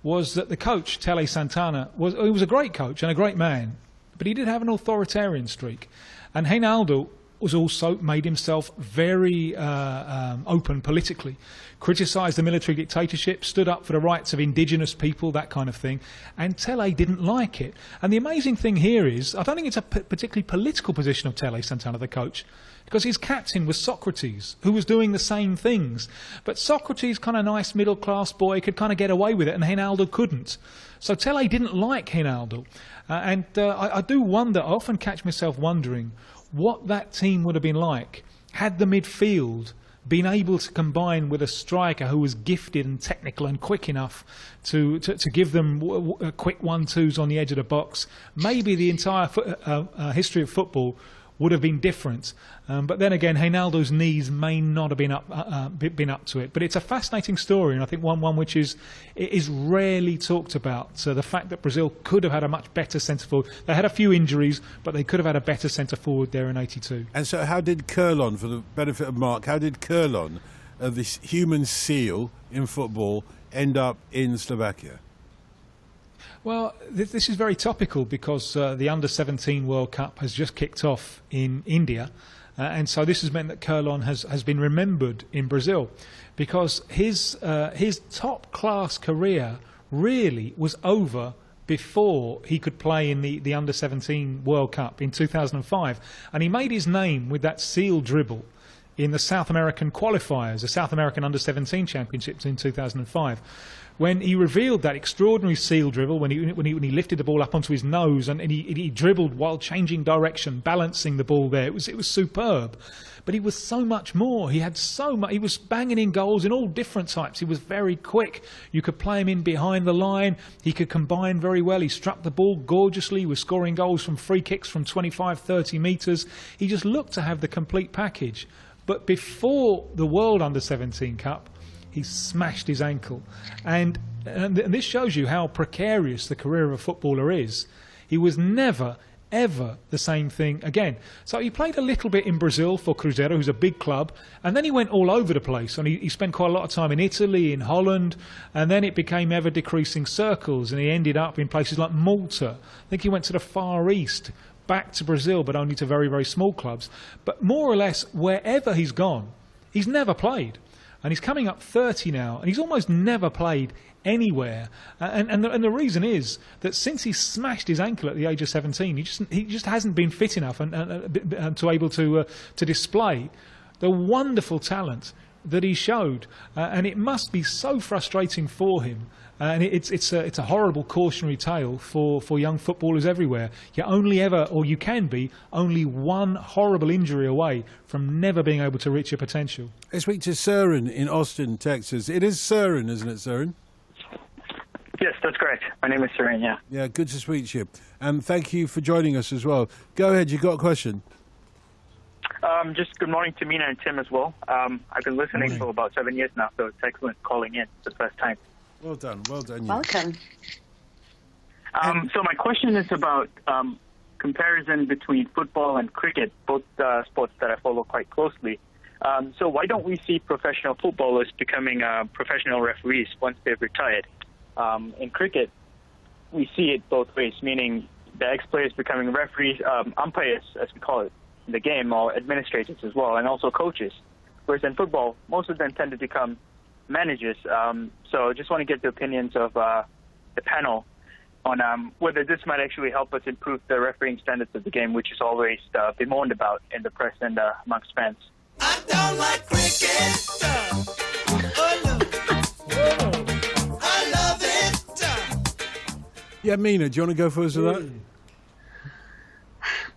C: was that the coach, Tele Santana, was a great coach and a great man, but he did have an authoritarian streak. And Reinaldo was also made himself very open politically, criticised the military dictatorship, stood up for the rights of indigenous people, that kind of thing, and Tele didn't like it. And the amazing thing here is, I don't think it's a particularly political position of Tele Santana, the coach, because his captain was Socrates, who was doing the same things. But Socrates, kind of nice middle-class boy, could kind of get away with it, and Reinaldo couldn't. So Tele didn't like Reinaldo. I do wonder, I often catch myself wondering what that team would have been like had the midfield been able to combine with a striker who was gifted and technical and quick enough to give them quick 1-2s on the edge of the box. Maybe the entire history of football would have been different. But then again, Reinaldo's knees may not have been up to it. But it's a fascinating story, and I think one which is rarely talked about. So the fact that Brazil could have had a much better centre forward. They had a few injuries, but they could have had a better centre forward there in '82.
A: And so how did Curlon, for the benefit of Mark, how did Curlon, this human seal in football, end up in Slovakia?
C: Well, this is very topical because the Under-17 World Cup has just kicked off in India, and so this has meant that Curlon has been remembered in Brazil, because his top-class career really was over before he could play in the Under-17 World Cup in 2005, and he made his name with that seal dribble in the South American qualifiers, the South American Under-17 Championships in 2005. When he revealed that extraordinary seal dribble, when he lifted the ball up onto his nose and he dribbled while changing direction, balancing the ball there, it was superb. But he was so much more. He had so much. He was banging in goals in all different types. He was very quick. You could play him in behind the line. He could combine very well. He struck the ball gorgeously. He was scoring goals from free kicks from 25, 30 metres. He just looked to have the complete package. But before the World Under-17 Cup, he smashed his ankle. And this shows you how precarious the career of a footballer is. He was never, ever the same thing again. So he played a little bit in Brazil for Cruzeiro, who's a big club, and then he went all over the place. And he spent quite a lot of time in Italy, in Holland, and then it became ever-decreasing circles, and he ended up in places like Malta. I think he went to the Far East, back to Brazil, but only to very, very small clubs. But more or less, wherever he's gone, he's never played. And he's coming up 30 now, and he's almost never played anywhere. And the reason is that since he smashed his ankle at the age of 17, he just hasn't been fit enough and to able to display the wonderful talent that he showed, and it must be so frustrating for him. And it's a horrible cautionary tale for young footballers everywhere. You're only ever, or you can be, only one horrible injury away from never being able to reach your potential.
A: Let's speak to Søren in Austin, Texas. It is Søren, isn't it, Søren?
H: Yes, that's correct. My name is Søren, yeah.
A: Yeah, good to speak to you. And thank you for joining us as well. Go ahead, you got a question?
H: Just good morning to Mina and Tim as well. I've been listening for about 7 years now, so it's excellent calling in. It's the first time.
A: Well done, you.
B: Welcome.
H: So my question is about comparison between football and cricket, both sports that I follow quite closely. So why don't we see professional footballers becoming professional referees once they've retired? In cricket, we see it both ways, meaning the ex-players becoming referees, umpires, as we call it, in the game, or administrators as well, and also coaches. Whereas in football, most of them tend to become managers. So I just want to get the opinions of the panel on whether this might actually help us improve the refereeing standards of the game, which is always bemoaned about in the press and amongst fans.
I: I don't like cricket. I love it.
A: Yeah, Mina, do you want to go first with that?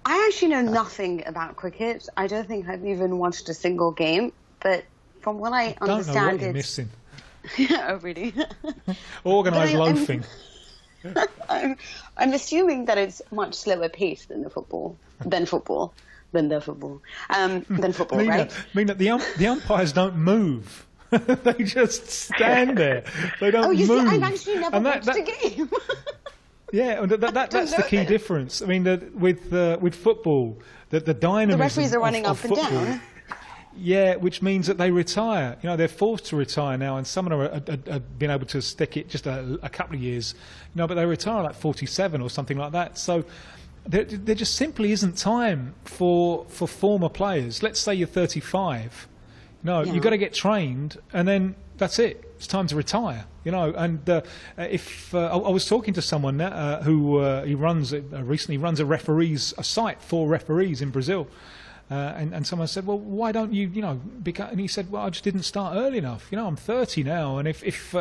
B: I actually know nothing about cricket. I don't think I've even watched a single game. But from what I understand,
C: don't know what you're missing.
B: Oh, really?
C: Organised loafing.
B: I'm assuming that it's much slower paced than football, right?
C: Mina, the umpires don't move. They just stand there. They don't move.
B: See, I've actually never watched a game.
C: Yeah, that's the key difference. I mean, with football, the dynamism.
B: The referees are running
C: of
B: up and
C: football,
B: down.
C: Yeah, which means that they retire. You know, they're forced to retire now, and some of them have been able to stick it just a couple of years. You know, but they retire like 47 or something like that. So there just simply isn't time for former players. Let's say you're 35. You've got to get trained, and then that's it. It's time to retire. You know, and if I was talking to someone who recently runs a site for referees in Brazil. And someone said, well, why don't you, become? And he said, well, I just didn't start early enough. I'm 30 now, and if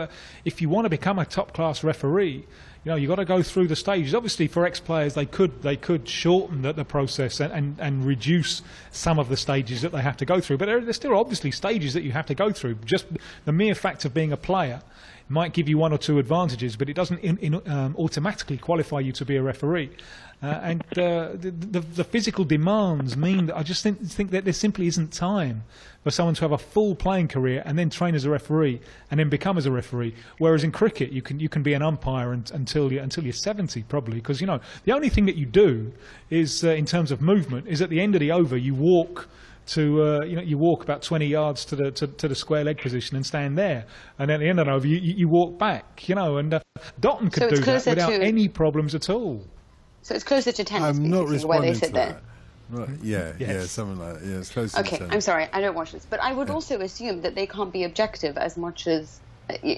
C: you want to become a top class referee, you've got to go through the stages. Obviously, for ex-players, they could shorten the process and reduce some of the stages that they have to go through. But there's still obviously stages that you have to go through. Just the mere fact of being a player might give you one or two advantages, but it doesn't automatically qualify you to be a referee. And the physical demands mean that I just think that there simply isn't time for someone to have a full playing career and then train as a referee and then become as a referee. Whereas in cricket, you can be an umpire until you're 70 probably, because the only thing that you do is in terms of movement is at the end of the over you walk to you walk about 20 yards to the square leg position and stand there, and at the end of the over you walk back. And Dotton could do that without any problems at all.
B: So it's closer to tennis,
A: I'm not responding
B: where they sit
A: to
B: there.
A: that. Right. Yeah, something like that. Yeah, it's closer to tennis.
B: I'm sorry, I don't watch this. But I would also assume that they can't be objective as much as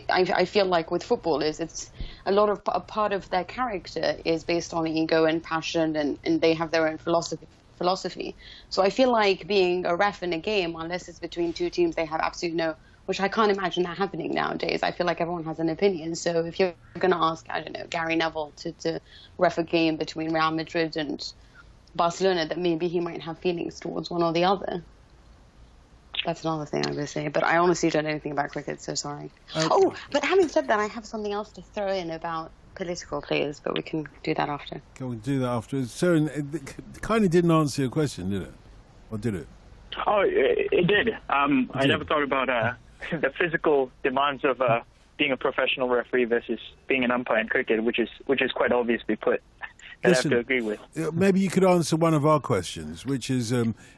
B: I feel like with footballers, it's a part of their character is based on ego and passion, and they have their own philosophy. So I feel like being a ref in a game, unless it's between two teams, they have absolutely no, which I can't imagine that happening nowadays. I feel like everyone has an opinion. So if you're going to ask, I don't know, Gary Neville to ref a game between Real Madrid and Barcelona, that maybe he might have feelings towards one or the other. That's another thing I would say. But I honestly don't know anything about cricket, so sorry. But having said that, I have something else to throw in about political players, but we can do that after.
A: Can we do that after? Søren, it kind of didn't answer your question, did it? Or did it?
H: Oh, it did. I never thought about the physical demands of being a professional referee versus being an umpire in cricket, which is quite obviously put. That I have to agree with.
A: Maybe you could answer one of our questions, which is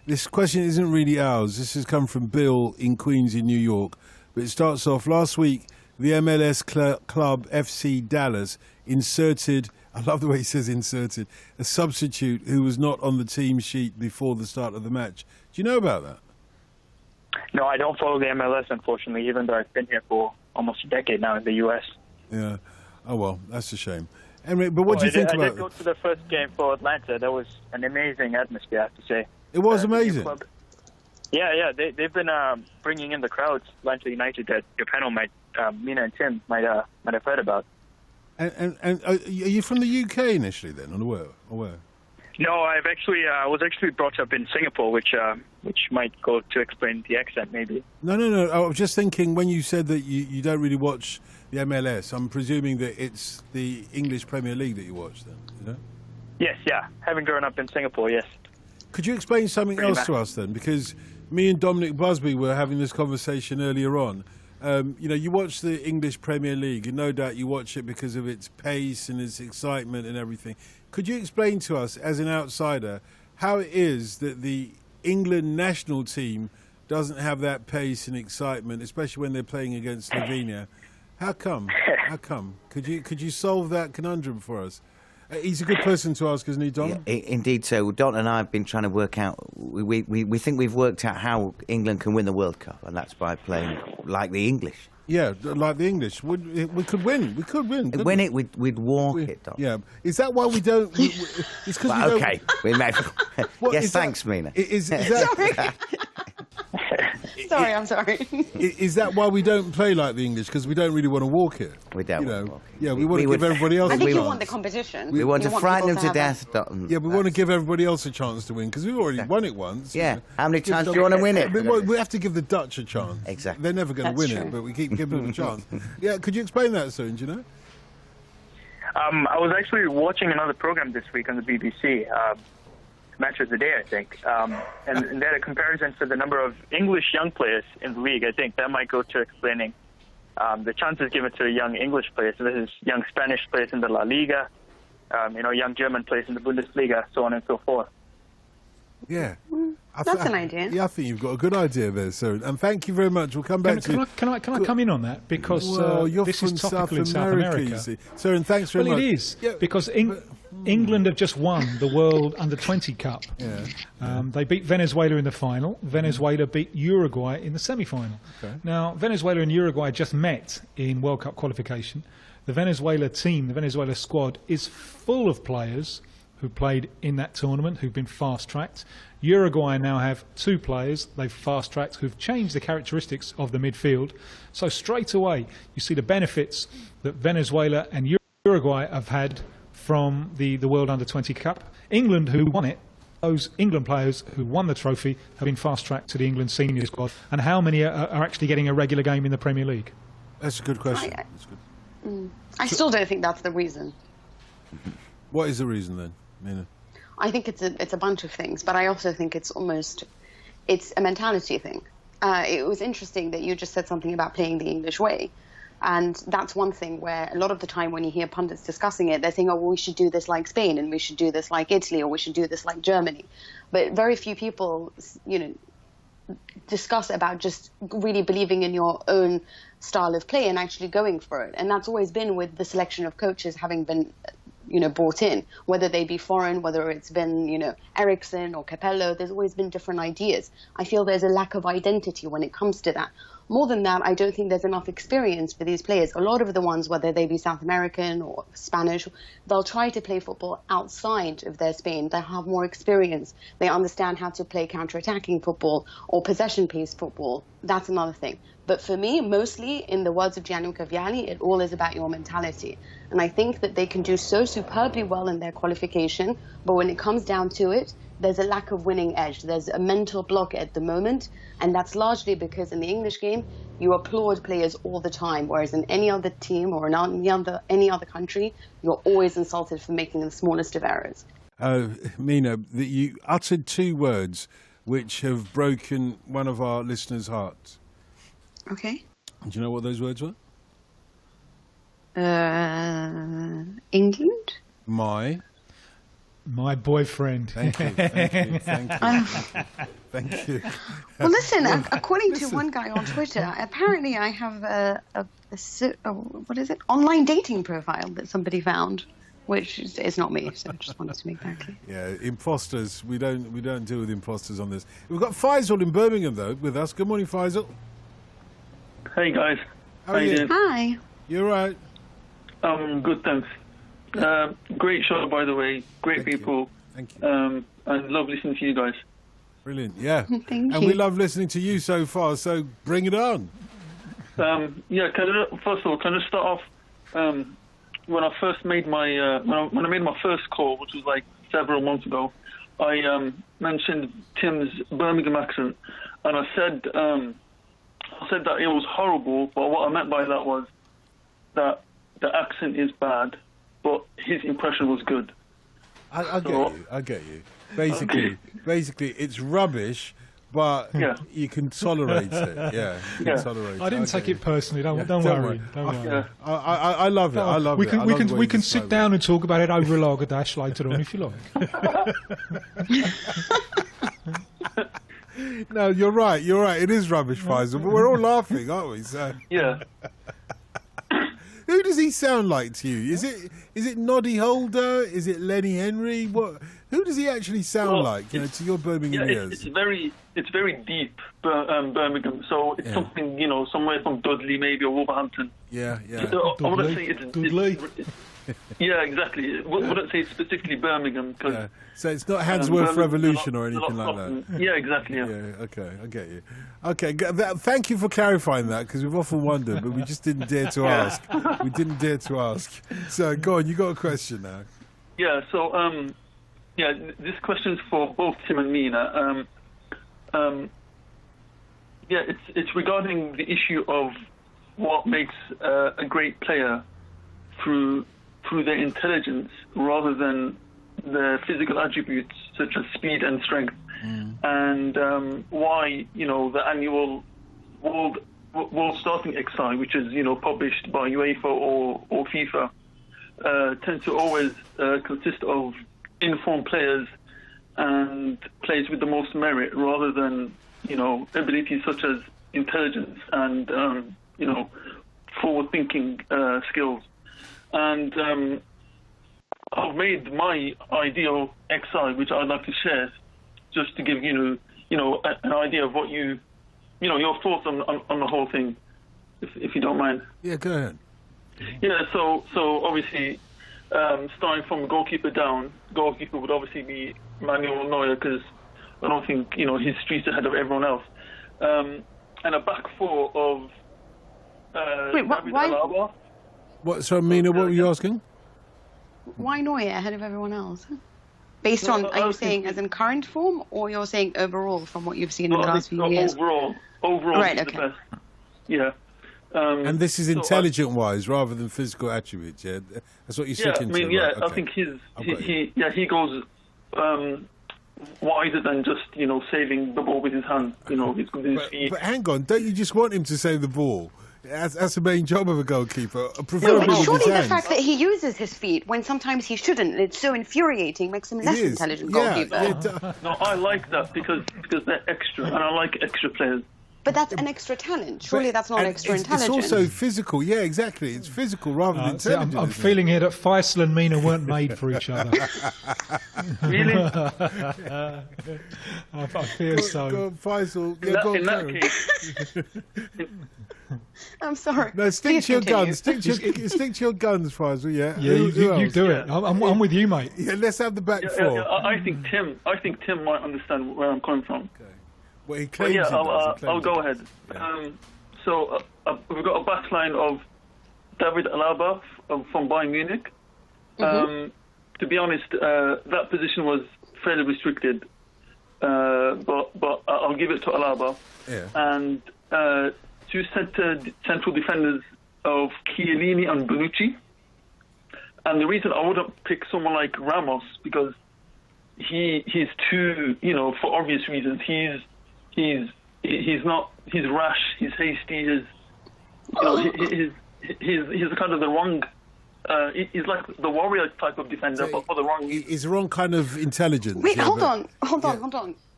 A: this question isn't really ours. This has come from Bill in Queens in New York. But it starts off, last week, the MLS club FC Dallas inserted, I love the way he says inserted, a substitute who was not on the team sheet before the start of the match. Do you know about that?
H: No, I don't follow the MLS, unfortunately, even though I've been here for almost a decade now in the U.S.
A: Yeah. Oh, well, that's a shame. Anyway, but what do you think about it?
H: I did go to the first game for Atlanta. That was an amazing atmosphere, I have to say.
A: It was amazing.
H: Yeah. They've been bringing in the crowds. Manchester United that your panel Mina and Tim might have heard about.
A: And are you from the UK initially then, or where?
H: No, I was actually brought up in Singapore, which might go to explain the accent, maybe.
A: No. I was just thinking when you said that you don't really watch the MLS, I'm presuming that it's the English Premier League that you watch then, you know? Yes,
H: yeah. Having grown up in Singapore, yes.
A: Could you explain something else to us then? Because me and Dominic Busby were having this conversation earlier on. You watch the English Premier League, and no doubt you watch it because of its pace and its excitement and everything. Could you explain to us, as an outsider, how it is that the England national team doesn't have that pace and excitement, especially when they're playing against Slovenia? How come? Could you solve that conundrum for us? He's a good person to ask, isn't he, Don?
J: Yeah, indeed so. Don and I have been trying to work out, we think we've worked out how England can win the World Cup, and that's by playing like the English.
A: Yeah, like the English. We could win. We could win.
J: Win it, we'd walk it, Don.
A: Yeah. Is that why we don't... it's because
J: well,
A: we don't...
J: OK, we may... yes, thanks, Mina.
A: Is that...
B: Sorry, I'm sorry.
A: Is that why we don't play like the English? Because we don't really want to walk it.
J: We don't want to walk it.
A: Yeah, we want to give everybody else a chance.
B: I think you want the competition.
J: We want to frighten them to death.
A: Yeah, we want to give everybody else a chance to win, because we've already won it once.
J: Yeah, how many times do you want to win it?
A: We have to give the Dutch a chance.
J: Exactly.
A: They're never going to win it, but we keep giving them a chance. Yeah, could you explain that, Soon, do you know?
H: I was actually watching another program this week on the BBC, Match of the Day, I think, and they had a comparison for the number of English young players in the league. I think that might go to explaining the chances given to young English players. So this is young Spanish players in the La Liga, young German players in the Bundesliga, so on and so forth.
A: Yeah.
B: That's an idea.
A: Yeah, I think you've got a good idea there, Soon. And thank you very much. We'll come back to you.
C: Can I come in on that? Because
A: you're
C: this
A: from
C: is topical in South
A: America.
C: America.
A: You see. Soon, thanks very much.
C: Well, it is, because England have just won the World Under-20 Cup.
A: Yeah.
C: They beat Venezuela in the final. Venezuela beat Uruguay in the semi-final.
A: Okay.
C: Now, Venezuela and Uruguay just met in World Cup qualification. The Venezuela team, the Venezuela squad, is full of players who played in that tournament, who've been fast-tracked. Uruguay now have 2 players they've fast-tracked who've changed the characteristics of the midfield. So straight away, you see the benefits that Venezuela and Uruguay have had from the World Under-20 Cup. England, who won it, those England players who won the trophy have been fast-tracked to the England senior squad. And how many are actually getting a regular game in the Premier League?
A: That's a good question.
B: I still don't think that's the reason.
A: What is the reason then, Mina?
B: I think it's a bunch of things, but I also think it's a mentality thing. It was interesting that you just said something about playing the English way. And that's one thing where a lot of the time when you hear pundits discussing it, they're saying, oh, well, we should do this like Spain, and we should do this like Italy, or we should do this like Germany. But very few people, discuss about just really believing in your own style of play and actually going for it. And that's always been with the selection of coaches having been brought in, whether they be foreign, whether it's been, Ericsson or Capello, there's always been different ideas. I feel there's a lack of identity when it comes to that. More than that, I don't think there's enough experience for these players. A lot of the ones, whether they be South American or Spanish, they'll try to play football outside of their Spain. They have more experience. They understand how to play counter-attacking football or possession-based football. That's another thing. But for me, mostly, in the words of Gianluca Vialli, it all is about your mentality. And I think that they can do so superbly well in their qualification, but when it comes down to it, there's a lack of winning edge. There's a mental block at the moment, and that's largely because in the English game, you applaud players all the time, whereas in any other team or in any other country, you're always insulted for making the smallest of errors.
A: Mina, you uttered 2 words which have broken one of our listeners' hearts.
B: Okay.
A: Do you know what those words were?
B: England?
C: My boyfriend.
A: Thank you. Thank you.
B: Well, listen, according to one guy on Twitter, apparently I have what is it? Online dating profile that somebody found, which is not me, so I just wanted to make that clear.
A: Yeah, imposters. We don't deal with imposters on this. We've got Faisal in Birmingham, though, with us. Good morning, Faisal.
K: Hey, guys.
A: How are you doing?
B: Hi.
A: You all right?
K: Good, thanks. Great show, by the way. Great people.
A: Thank you.
K: And love listening to you guys.
A: Brilliant, yeah.
B: Thank
A: and
B: you.
A: we love listening to you so far, so bring it on.
K: First of all, can I start off when I first made my when I made my first call, which was like several months ago. I mentioned Tim's Birmingham accent, and I said that it was horrible. But what I meant by that was that the accent is bad, but his impression was good.
A: I get you. Basically, it's rubbish, but you can tolerate it. Yeah, you can tolerate it.
C: I didn't take it personally. Don't worry. Don't worry.
A: I love it. I love it.
C: We can sit down and talk about it over a lager dash later on if you like.
A: No, you're right. It is rubbish, Faisal, but we're all laughing, aren't we? So.
K: Yeah.
A: Who does he sound like to you? Is it Noddy Holder? Is it Lenny Henry? Who does he actually sound like? To your Birmingham ears.
K: It's very deep, Birmingham. So it's something somewhere from Dudley maybe or Wolverhampton.
A: Yeah.
K: I wouldn't say it's Dudley. Yeah, exactly. I wouldn't say it's specifically Birmingham. Cause,
A: So it's not Handsworth Revolution or anything like that.
K: Yeah, exactly. Yeah.
A: Okay, I get you. Okay, thank you for clarifying that, because we've often wondered, but we just didn't dare to ask. We didn't dare to ask. So go on, you got a question now.
K: Yeah. So this question is for both Tim and Mina. It's regarding the issue of what makes a great player through their intelligence rather than their physical attributes such as speed and strength, and why the annual world starting XI, which is published by UEFA or FIFA, tend to always consist of informed players and players with the most merit rather than abilities such as intelligence and forward-thinking skills. And I've made my ideal XI, which I'd like to share, just to give an idea of what your thoughts on the whole thing, if you don't mind.
A: Yeah, go ahead.
K: Yeah, so obviously, starting from goalkeeper down, goalkeeper would obviously be Manuel Neuer, because I don't think he's streets ahead of everyone else, and a back four of David Alaba.
A: What? So, Mina, what were you asking?
B: Why Neuer ahead of everyone else? Based on, are you saying as in current form, or you're saying overall from what you've seen in the last few years?
K: Overall,
B: right, okay.
K: The best. Yeah.
A: And this is intelligent-wise rather than physical attributes, yeah? That's what you're sticking to.
K: Yeah,
A: right? Okay.
K: I think he goes wider than just, saving the ball with his hand, with his feet.
A: But hang on, don't you just want him to save the ball? That's the main job of a goalkeeper. Preferably
B: but
A: with
B: surely
A: his
B: the
A: hands.
B: fact that he uses his feet when sometimes he shouldn't, it's so infuriating, makes him less intelligent goalkeeper.
K: No, I like that because they're extra, and I like extra players.
B: But that's an extra talent. Surely that's not extra intelligence.
A: It's also physical. Yeah, exactly. It's physical rather than intelligent.
C: I'm feeling here that Faisal and Mina weren't made for each other.
K: Really?
C: I fear so.
A: Go on, Faisal. Yeah,
K: In that case...
B: I'm sorry.
A: No, stick to your guns. Stick to your guns, Faisal. Yeah.
C: Yeah, you do it. I'm with you, mate.
A: Yeah, let's have the back four.
K: I think Tim might understand where I'm coming from.
A: Okay. Well, he claims
K: I'll go ahead.
A: Yeah.
K: So we've got a back line of David Alaba from Bayern Munich. To be honest, that position was fairly restricted, but I'll give it to Alaba.
A: Yeah.
K: And two central defenders of Chiellini and Bonucci. And the reason I wouldn't pick someone like Ramos, because he's too, for obvious reasons, he's rash, he's hasty, he's kind of the wrong, he's like the warrior type of defender, but for the wrong reason.
A: He's the wrong kind of intelligence.
B: Wait, hold on.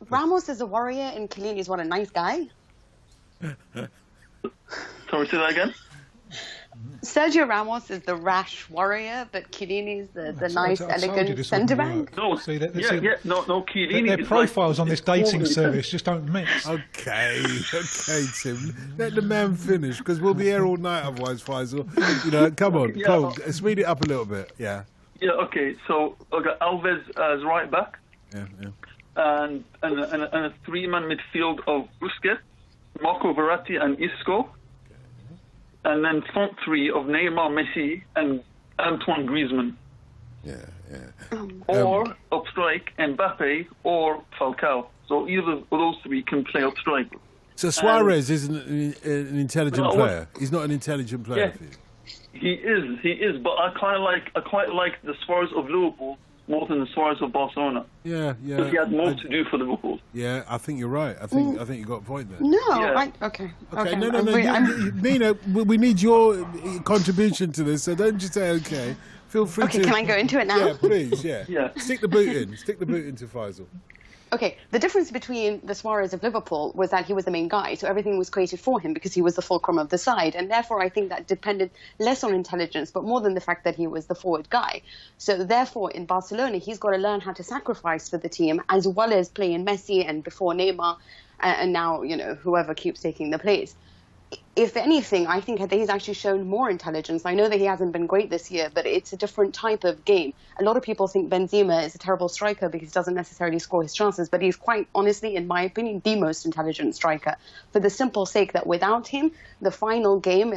B: Ramos is a warrior and Chiellini is what, a nice guy?
K: Sorry, say that again?
B: Sergio Ramos is the rash warrior, but Chiellini is the nice, elegant centre-back.
K: No, Chiellini.
C: Their profiles on this dating service just don't mix.
A: Okay, Tim. Let the man finish, because we'll be here all night otherwise, Faisal. Come on, speed it up a little bit. Yeah.
K: Yeah. Okay. So I got Alves as right back.
A: Yeah.
K: and a three-man midfield of Busquets, Marco Verratti, and Isco, and then front three of Neymar, Messi, and Antoine Griezmann. Or up strike, Mbappe or Falcao. So either of those three can play up strike.
A: So Suarez isn't an intelligent player. He's not an intelligent player for you.
K: He is. But I quite like the Suarez of Liverpool more than the Suarez of Barcelona.
A: Yeah.
K: Because he had more to do for Liverpool.
A: Yeah, I think you're right. I think you got a point there.
B: No,
A: Okay, no. Mina, we need your contribution to this. So don't just say okay. Feel free to.
B: Okay, can I go into it now?
A: Yeah, please. Yeah. Stick the boot in. Stick the boot into Faisal.
B: Okay, the difference between the Suarez of Liverpool was that he was the main guy, so everything was created for him because he was the fulcrum of the side, and therefore I think that depended less on intelligence, but more than the fact that he was the forward guy. So therefore, in Barcelona, he's got to learn how to sacrifice for the team, as well as play in Messi and before Neymar, and now, whoever keeps taking the place. If anything, I think that he's actually shown more intelligence. I know that he hasn't been great this year, but it's a different type of game. A lot of people think Benzema is a terrible striker because he doesn't necessarily score his chances, but he's quite honestly, in my opinion, the most intelligent striker. For the simple sake that without him, the final game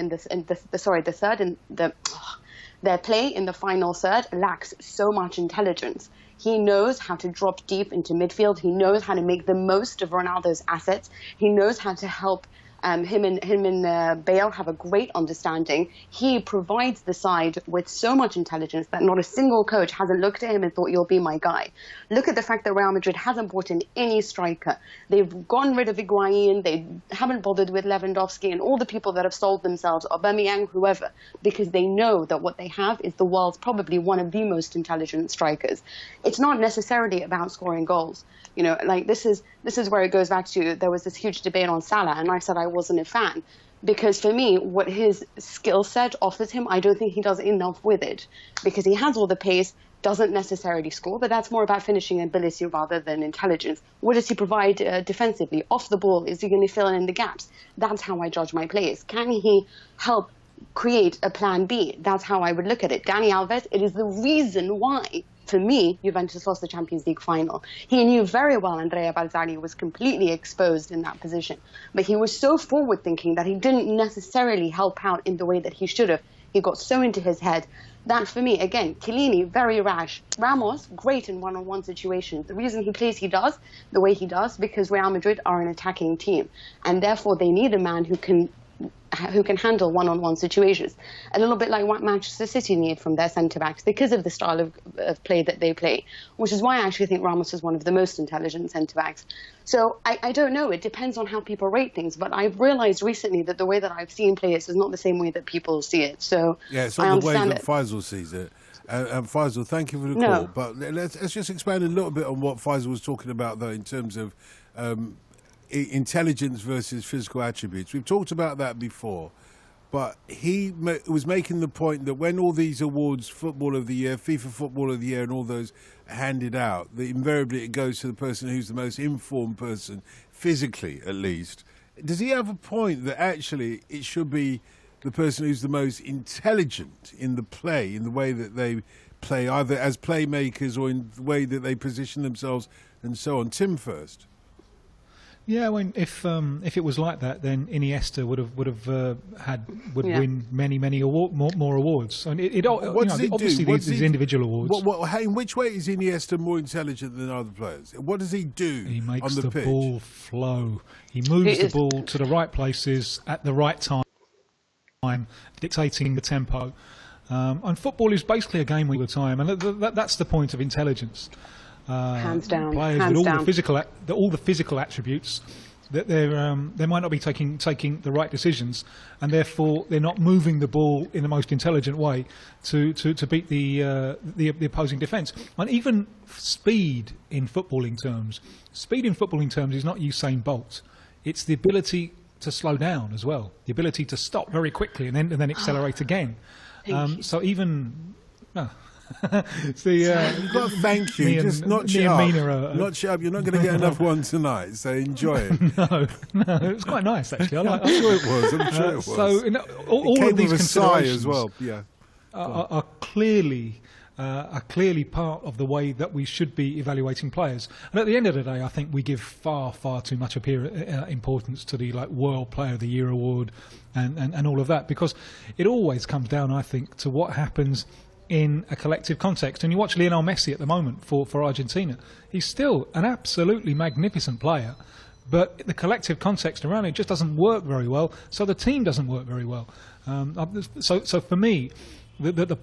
B: their play in the final third lacks so much intelligence. He knows how to drop deep into midfield. He knows how to make the most of Ronaldo's assets. He knows how to help. Him and Bale have a great understanding. He provides the side with so much intelligence that not a single coach hasn't looked at him and thought, you'll be my guy. Look at the fact that Real Madrid hasn't brought in any striker. They've gotten rid of Higuain. They haven't bothered with Lewandowski and all the people that have sold themselves, Aubameyang, whoever, because they know that what they have is the world's probably one of the most intelligent strikers. It's not necessarily about scoring goals. This is where it goes back to, there was this huge debate on Salah, and I said I wasn't a fan. Because for me, what his skill set offers him, I don't think he does enough with it. Because he has all the pace, doesn't necessarily score, but that's more about finishing ability rather than intelligence. What does he provide defensively? Off the ball, is he going to fill in the gaps? That's how I judge my players. Can he help create a plan B? That's how I would look at it. Dani Alves, it is the reason why, for me, Juventus lost the Champions League final. He knew very well Andrea Balzani was completely exposed in that position. But he was so forward-thinking that he didn't necessarily help out in the way that he should have. He got so into his head. That, for me, again, Chiellini, very rash. Ramos, great in one-on-one situations. The reason he plays the way he does, because Real Madrid are an attacking team. And therefore, they need a man who can handle one-on-one situations. A little bit like what Manchester City need from their centre-backs because of the style of play that they play, which is why I actually think Ramos is one of the most intelligent centre-backs. So I don't know. It depends on how people rate things, but I've realised recently that the way that I've seen players is not the same way that people see it. So
A: yeah, it's not the way that Faisal sees it. And Faisal, thank you for the call. But let's just expand a little bit on what Faisal was talking about, though, in terms of intelligence versus physical attributes. We've talked about that before, but he was making the point that when all these awards, Football of the Year, FIFA Football of the Year, and all those are handed out, that invariably it goes to the person who's the most informed person, physically at least. Does he have a point that actually it should be the person who's the most intelligent in the play, in the way that they play, either as playmakers or in the way that they position themselves and so on? Tim first.
C: Yeah, if it was like that, then Iniesta would win many more awards. And obviously these individual awards.
A: In which way is Iniesta more intelligent than other players? What does he do?
C: He makes
A: on the pitch?
C: Ball flow. He moves the ball to the right places at the right time, dictating the tempo. And football is basically a game all the time, and that's the point of intelligence.
B: Hands down.
C: Players with all the physical attributes, that they might not be taking the right decisions, and therefore they're not moving the ball in the most intelligent way to beat the opposing defence. And even speed in footballing terms is not Usain Bolt. It's the ability to slow down as well, the ability to stop very quickly and then accelerate again. So even.
A: You've got to thank you. Just notch it up. Notch it up. You're not going to get enough one tonight, so enjoy it.
C: No, it was quite nice actually.
A: I'm sure it was.
C: So all of these considerations
A: as well. Yeah,
C: are clearly are clearly part of the way that we should be evaluating players. And at the end of the day, I think we give far too much importance to the World Player of the Year award and all of that, because it always comes down, I think, to what happens in a collective context. And you watch Lionel Messi at the moment for Argentina. He's still an absolutely magnificent player, but the collective context around it just doesn't work very well, so the team doesn't work very well. So for me, the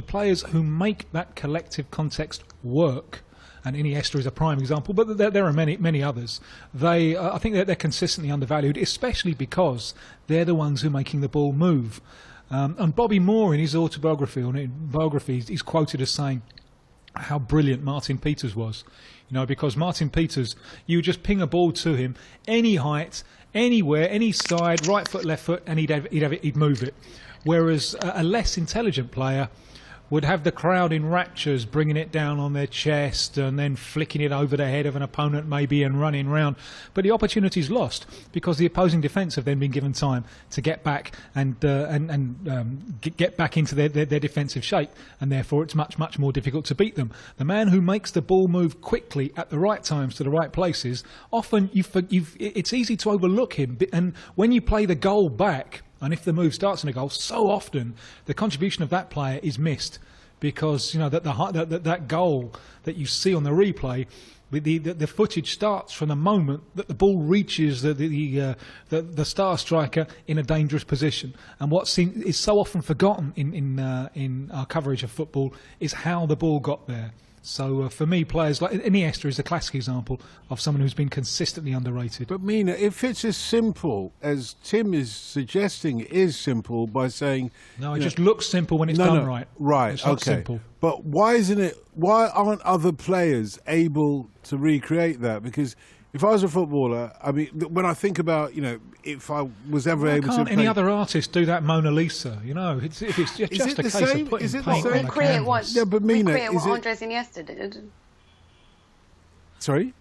C: players who make that collective context work, and Iniesta is a prime example, but there are many others. I think they're consistently undervalued, especially because they're the ones who are making the ball move. And Bobby Moore, in his biography, he's quoted as saying how brilliant Martin Peters was. Because Martin Peters, you just ping a ball to him, any height, anywhere, any side, right foot, left foot, and he'd move it. Whereas a less intelligent player would have the crowd in raptures, bringing it down on their chest and then flicking it over the head of an opponent maybe and running round. But the opportunity's lost because the opposing defence have then been given time to get back and get back into their defensive shape, and therefore it's much more difficult to beat them. The man who makes the ball move quickly at the right times to the right places, often it's easy to overlook him. And when you play the goal back, and if the move starts in a goal, so often the contribution of that player is missed, because that goal that you see on the replay, the footage starts from the moment that the ball reaches the star striker in a dangerous position. And what is so often forgotten in our coverage of football is how the ball got there. So for me, players like Iniesta is a classic example of someone who's been consistently underrated.
A: But Mina, if it's as simple as Tim is suggesting, it is simple by saying...
C: No, it just looks simple when it's done right.
A: Right,
C: it's not
A: okay.
C: simple.
A: But why aren't other players able to recreate that? Because if I was a footballer, I mean, when I think about, if I was ever able to...
C: Can't any other artist do that Mona Lisa? It's just a case of putting paint on the canvas.
A: Yeah, but Mina,
B: recreate what Andres Iniesta did.
A: Sorry?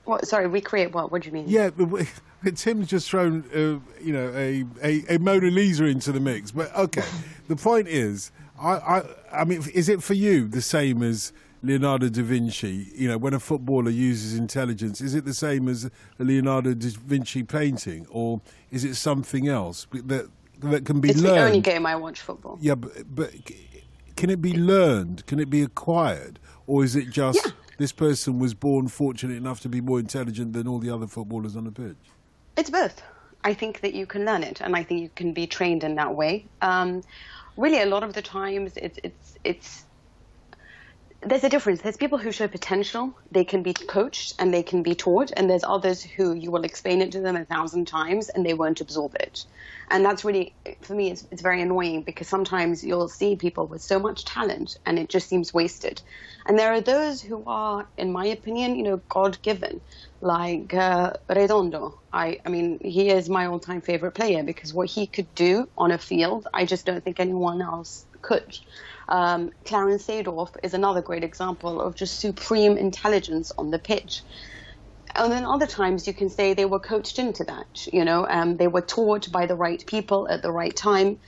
B: What? Sorry, recreate what? What do you mean?
A: Yeah, but Tim's just thrown, a Mona Lisa into the mix. But okay, the point is, I mean, is it for you the same as Leonardo da Vinci? When a footballer uses intelligence, is it the same as a Leonardo da Vinci painting, or is it something else that can be learned?
B: It's the only game I watch football.
A: Yeah, but can it be learned? Can it be acquired, or is it just this person was born fortunate enough to be more intelligent than all the other footballers on the pitch?
B: It's both. I think that you can learn it, and I think you can be trained in that way. Really, a lot of the times, it's there's a difference. There's people who show potential. They can be coached and they can be taught. And there's others who you will explain it to them 1,000 times and they won't absorb it. And that's really, for me, it's very annoying, because sometimes you'll see people with so much talent and it just seems wasted. And there are those who are, in my opinion, God-given, like Redondo. I mean, he is my all-time favorite player, because what he could do on a field, I just don't think anyone else could. Clarence Seedorf is another great example of just supreme intelligence on the pitch. And then other times you can say they were coached into that, they were taught by the right people at the right time.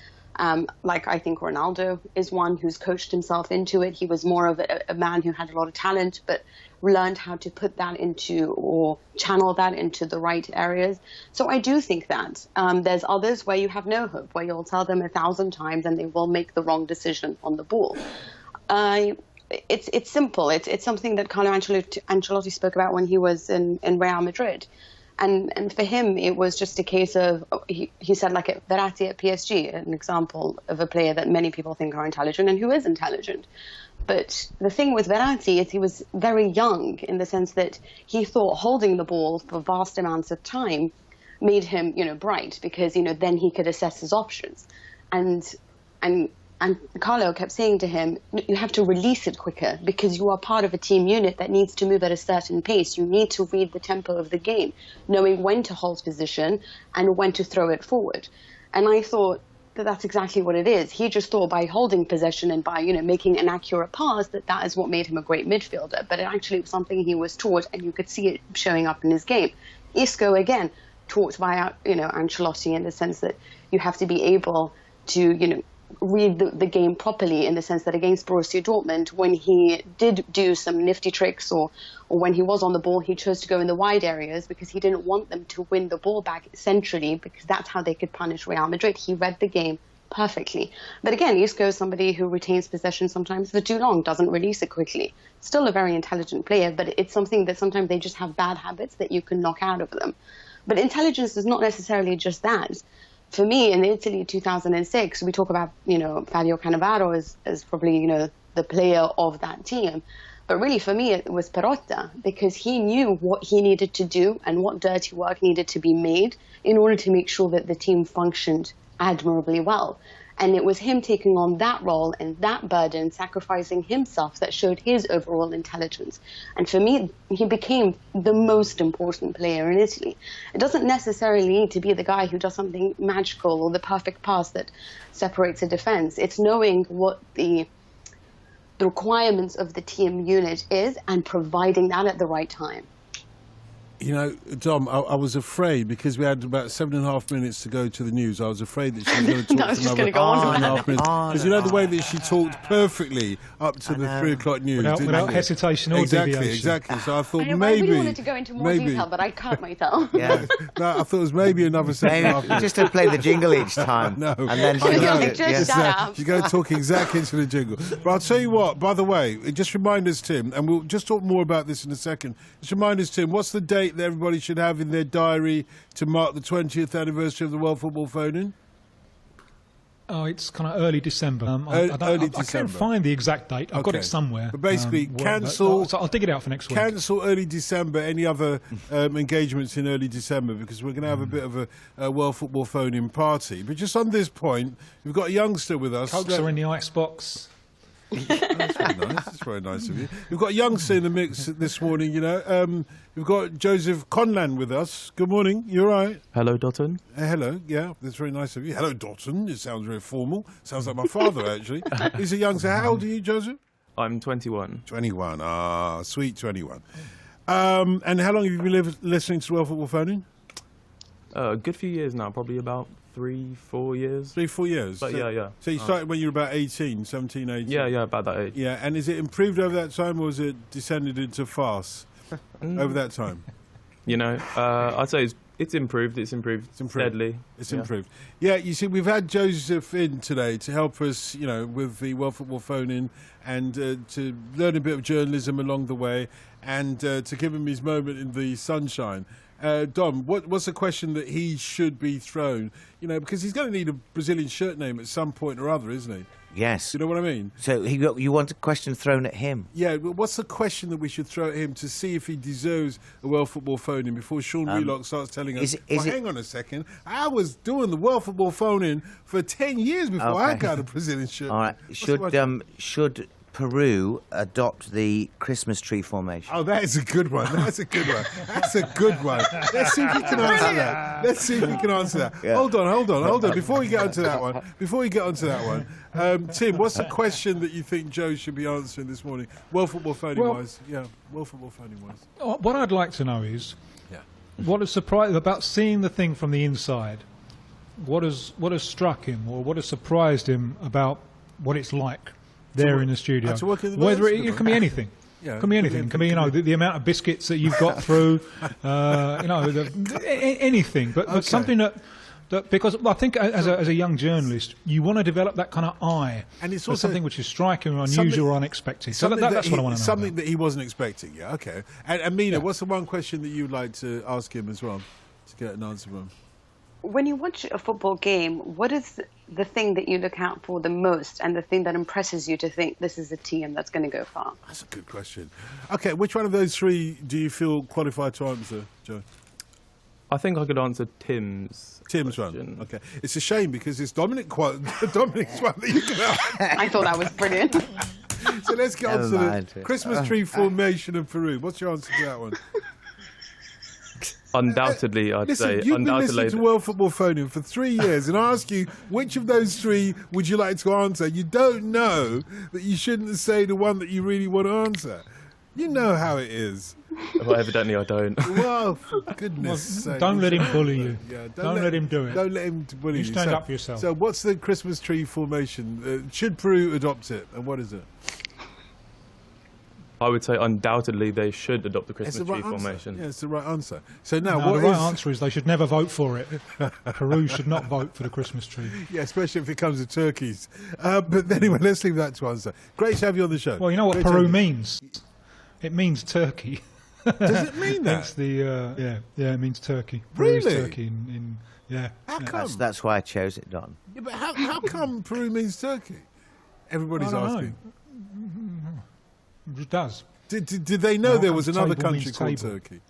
B: Like I think Ronaldo is one who's coached himself into it. He was more of a man who had a lot of talent, but learned how to put that into, or channel that into the right areas. So I do think that there's others where you have no hope, where you'll tell them 1,000 times and they will make the wrong decision on the ball. It's simple. It's something that Carlo Ancelotti spoke about when he was in Real Madrid. And for him, it was just a case of, he said, like Verratti at PSG, an example of a player that many people think are intelligent and who is intelligent. But the thing with Verratti is he was very young, in the sense that he thought holding the ball for vast amounts of time made him, bright, because, then he could assess his options. And Carlo kept saying to him, you have to release it quicker, because you are part of a team unit that needs to move at a certain pace. You need to read the tempo of the game, knowing when to hold position and when to throw it forward. And I thought that that's exactly what it is. He just thought by holding possession and by, making an accurate pass, that is what made him a great midfielder. But it actually was something he was taught, and you could see it showing up in his game. Isco, again, taught by, Ancelotti, in the sense that you have to be able to, read the game properly, in the sense that against Borussia Dortmund, when he did do some nifty tricks or when he was on the ball, he chose to go in the wide areas because he didn't want them to win the ball back centrally, because that's how they could punish Real Madrid. He read the game perfectly. But again, Isco is somebody who retains possession sometimes for too long, doesn't release it quickly. Still a very intelligent player, but it's something that sometimes they just have bad habits that you can knock out of them. But intelligence is not necessarily just that. For me, in Italy 2006, we talk about, Fabio Cannavaro as probably, the player of that team. But really, for me, it was Perotta, because he knew what he needed to do and what dirty work needed to be made in order to make sure that the team functioned admirably well. And it was him taking on that role and that burden, sacrificing himself, that showed his overall intelligence. And for me, he became the most important player in Italy. It doesn't necessarily need to be the guy who does something magical or the perfect pass that separates a defense. It's knowing what the requirements of the team unit is and providing that at the right time.
A: Dom, I was afraid, because we had about 7.5 minutes to go to the news. I was afraid that she was going to talk for another 7.5 minutes. Because the way that she talked perfecly up to the 3 o'clock news.
C: Without hesitation or deviation.
A: Exactly. So I thought
B: I really wanted to go into more detail, but I cut myself.
J: Yeah.
A: No, I thought it was maybe another 7.5 minutes.
J: Just to play the jingle each time.
A: No.
J: And then
B: Shut up.
A: You're going to talk exactly into the jingle. But I'll tell you what, by the way, just remind us, Tim, and we'll just talk more about this in a second. Just remind us, Tim, what's the date that everybody should have in their diary to mark the 20th anniversary of the World Football Phone-In?
C: Oh, it's kind of early December.
A: Early
C: I
A: December.
C: can't find the exact date. I've got it somewhere.
A: But basically, cancel.
C: So I'll dig it out for next week.
A: Cancel early December. Any other engagements in early December, because we're going to have a bit of a World Football Phone-In party. But just on this point, we've got a youngster with us.
C: Cokes are in the icebox.
A: That's very nice. That's very nice of you. We've got a youngster in the mix this morning. We've got Joseph Conlan with us. Good morning. You all right?
L: Hello, Dotton.
A: Hello. Yeah, that's very nice of you. Hello, Dotton. It sounds very formal. Sounds like my father, actually. He's a youngster. How old are you, Joseph?
L: I'm 21.
A: 21. Ah, sweet 21. And how long have you been listening to World Football Phone-In?
L: A good few years now, probably about 3-4 years.
A: 3-4 years?
L: But yeah.
A: So you started when you were about 18, 17, 18?
L: Yeah, about that age.
A: Yeah, and is it improved over that time, or has it descended into farce over that time?
L: I'd say it's improved. It's improved steadily.
A: It's improved. Yeah, you see, we've had Joseph in today to help us, with the World Football Phone-In, and to learn a bit of journalism along the way, and to give him his moment in the sunshine. Dom, what's the question that he should be thrown? Because he's going to need a Brazilian shirt name at some point or other, isn't he?
J: Yes.
A: You know what I mean?
J: So you want a question thrown at him?
A: Yeah, but what's the question that we should throw at him to see if he deserves a World Football Phone-In before Sean Wheelock starts telling us, hang on a second, I was doing the World Football Phone-In for 10 years before I got a Brazilian shirt.
J: All right. Should Peru adopt the Christmas tree formation?
A: Oh, that is a good one. That's a good one. Let's see if you can answer that.
J: Yeah.
A: Hold on. Before we get onto that one, Tim, what's the question that you think Joe should be answering this morning? World Football Phone-In wise. Yeah, World Football Phone-In wise.
C: What I'd like to know is, what has surprised about seeing the thing from the inside? What has struck him, or what has surprised him about what it's like there in the studio? Whether it can be anything. Yeah, it can be anything. It can be, the amount of biscuits that you've got through, anything. But something that because I think as a young journalist, you want to develop that kind of eye. And it's also something which is striking or unusual or unexpected. So that's what I want to know.
A: Something that he wasn't expecting, yeah, okay. And Mina, what's the one question that you'd like to ask him as well, to get an answer from him?
B: When you watch a football game, what is the thing that you look out for the most, and the thing that impresses you to think this is a team that's going to go far?
A: That's a good question. Okay, which one of those three do you feel qualified to answer, Joe?
L: I think I could answer Tim's
A: question. One. Okay, it's a shame because it's Dominic's one that you can answer.
B: I thought that was brilliant.
A: So let's get on to the Christmas tree formation of Peru. What's your answer to that one?
L: Undoubtedly, I'd say.
A: You've been listening to World Football Phone-In for 3 years, and I ask you, which of those three would you like to answer? You don't know that you shouldn't say the one that you really want to answer. You know how it is.
L: Well, evidently I don't.
A: Well, for goodness sake.
C: Don't let him bully you.
A: Yeah,
C: don't let him do it.
A: Don't let him bully you.
C: You stand up for yourself.
A: So what's the Christmas tree formation? Should Peru adopt it? And what is it?
L: I would say undoubtedly they should adopt the Christmas tree
A: answer.
L: formation.
A: Yeah, it's the right answer. So now,
C: No, the right answer is they should never vote for it. Peru should not vote for the Christmas tree.
A: Yeah, especially if it comes to turkeys. But anyway, let's leave that to answer. Great to have you on the show.
C: Well, you know what
A: Great
C: Peru means? It means turkey.
A: Does it mean that?
C: That's the yeah, it means turkey.
A: Really?
C: Peru is turkey in yeah.
A: How come?
J: That's why I chose it, Don.
A: Yeah, but how come Peru means turkey? Everybody's
C: I don't
A: asking.
C: It does.
A: Did they know
C: How
A: there
C: come
A: was another
C: table
A: country
C: means
A: called
C: table?
A: Turkey?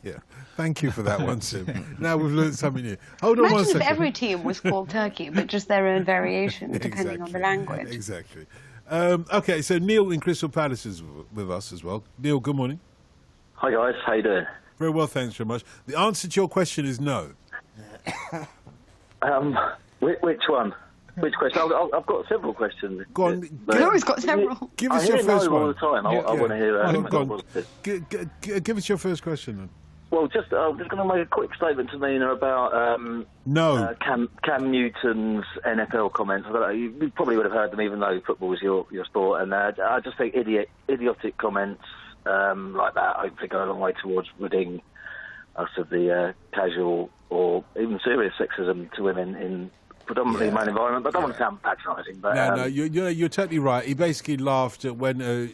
A: Yeah. Thank you for that one, Sim. Now we've learned something new. Hold on one
B: Imagine
A: second.
B: if every team was called Turkey, but just their own variation depending on the language.
A: Exactly. Okay, so Neil in Crystal Palace is with us as well. Neil, good morning.
M: Hi guys, how you doing?
A: Very well, thanks very much. The answer to your question is no.
M: Which one? Which question? I've got several questions.
A: Go on.
B: He's got several.
A: Give us
M: I
A: your
M: hear
A: first
M: no
A: one.
M: all the time. I want to hear
A: Go on. Give us your first question then.
M: Well, I'm just going to make a quick statement to Mina about Cam Newton's NFL comments. I don't know, you probably would have heard them, even though football is your sport. And I just think idiotic comments like that hopefully go a long way towards ridding us of the casual or even serious sexism to women in predominantly male environment, but I don't want to sound patronising. But
A: No, you're totally right. He basically laughed at when a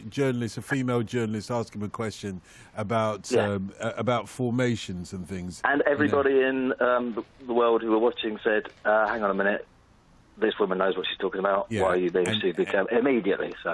A: female journalist, asked him a question about formations and things.
M: And everybody in the world who were watching said, "Hang on a minute, this woman knows what she's talking about.
A: Yeah.
M: Why are you being stupid?" Immediately. So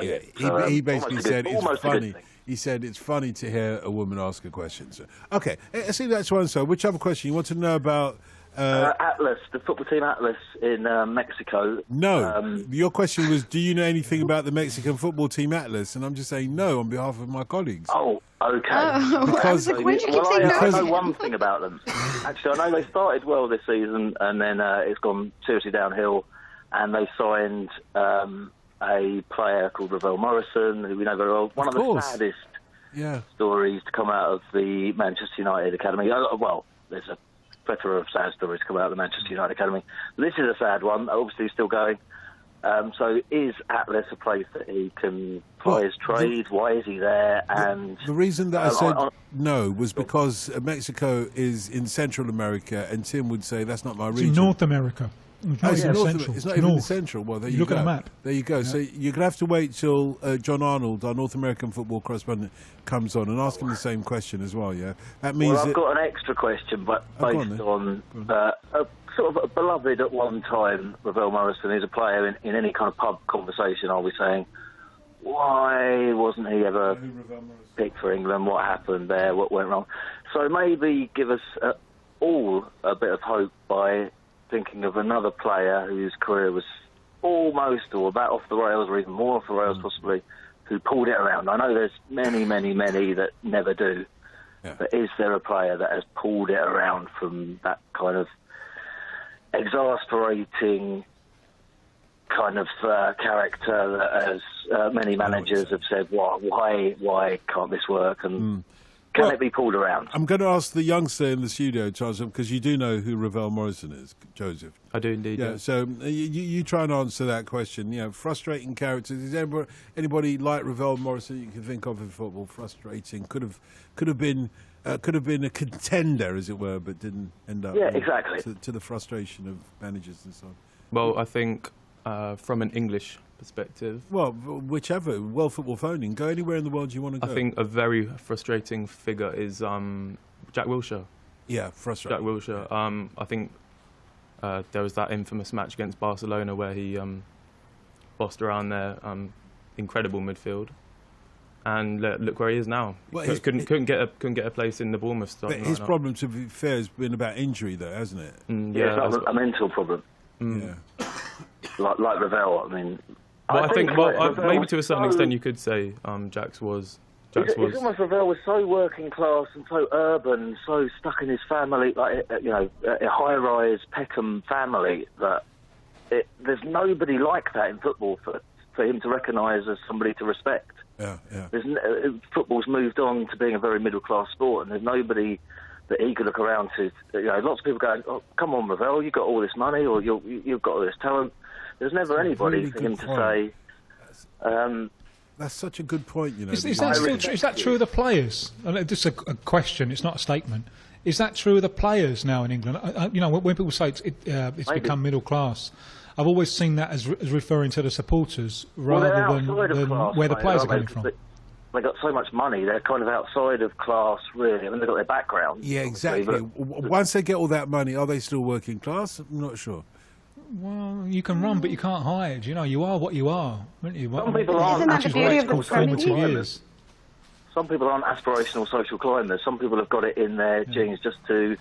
A: he basically said it's funny.
M: Thing.
A: He said it's funny to hear a woman ask a question. So, okay, I see that's one. So, which other question you want to know about?
M: Atlas, the football team Atlas in Mexico.
A: No, your question was, do you know anything about the Mexican football team Atlas? And I'm just saying no on behalf of my colleagues.
M: Oh, okay.
A: Because
M: I know one thing about them. Actually, I know they started well this season, and then it's gone seriously downhill, and they signed a player called Ravel Morrison, who we know very well. One of the saddest stories to come out of the Manchester United Academy. Well, there's a plethora of sad stories to come out of the Manchester United Academy. This is a sad one. Obviously, he's still going. So is Atlas a place that he can ply his trade? Why is he there? And
A: the reason that I said no was because Mexico is in Central America, and Tim would say that's not my region.
C: It's in North America. It's
A: It's not even central. Well, there you
C: look
A: go.
C: at the map.
A: There you go. Yeah. So you're going to have to wait till John Arnold, our North American football correspondent, comes on and ask him the same question as well, yeah? That means
M: I've got an extra question, but based on sort of a beloved at one time, Ravel Morrison, is a player in any kind of pub conversation, I'll be saying, why wasn't he ever picked for England? What happened there? What went wrong? So maybe give us all a bit of hope by thinking of another player whose career was almost or about off the rails, or even more off the rails possibly, who pulled it around. I know there's many that never do, but is there a player that has pulled it around from that kind of exasperating kind of character that, as many managers have said, why can't this work? And can it be pulled around?
A: I'm going to ask the youngster in the studio, Charles, because you do know who Ravel Morrison is, Joseph.
L: I do indeed.
A: Yeah. So you try and answer that question. You know, frustrating characters. Is anybody like Ravel Morrison you can think of in football? Frustrating. Could have been a contender, as it were, but didn't end up.
M: Exactly.
A: To the frustration of managers and so on.
L: Well, I think from an English perspective.
A: Well, whichever. World Football Phoning. Go anywhere in the world you want to go.
L: I think a very frustrating figure is Jack Wilshere.
A: Yeah, frustrating.
L: Jack Wilshere. I think there was that infamous match against Barcelona where he bossed around their incredible midfield. And look where he is now.
A: Well,
L: couldn't get a place in the Bournemouth starting.
A: But his problem, to be fair, has been about injury, though, hasn't it?
M: It's like a mental problem.
A: Yeah.
M: Like Ravel, I mean.
L: Well, I think maybe to a certain extent you could say Jack's was.
M: It's almost Ravel was so working class and so urban, so stuck in his family, like a high-rise Peckham family, that there's nobody like that in football for him to recognise as somebody to respect.
A: Yeah, yeah.
M: Football's moved on to being a very middle-class sport, and there's nobody that he could look around to. Lots of people going, "Oh, come on, Ravel, you've got all this money, or you've got all this talent." There's never anybody
A: really
M: for him
A: good
M: to
A: point.
M: say.
A: That's such a good point,
C: Is that true of the players? This is a question. It's not a statement. Is that true of the players now in England? When people say it's become middle class, I've always seen that as referring to the supporters rather than where the players are coming from.
M: They've got so much money, they're kind of outside of class, really. I mean, they've got their background.
A: Yeah, exactly. Once they get all that money, are they still working class? I'm not sure.
C: Well, you can run, but you can't hide. You are what you are, aren't you?
M: Some people aren't.
B: Isn't that the beauty of the Premier League?
M: Some people aren't aspirational social climbers. Some people have got it in their genes just to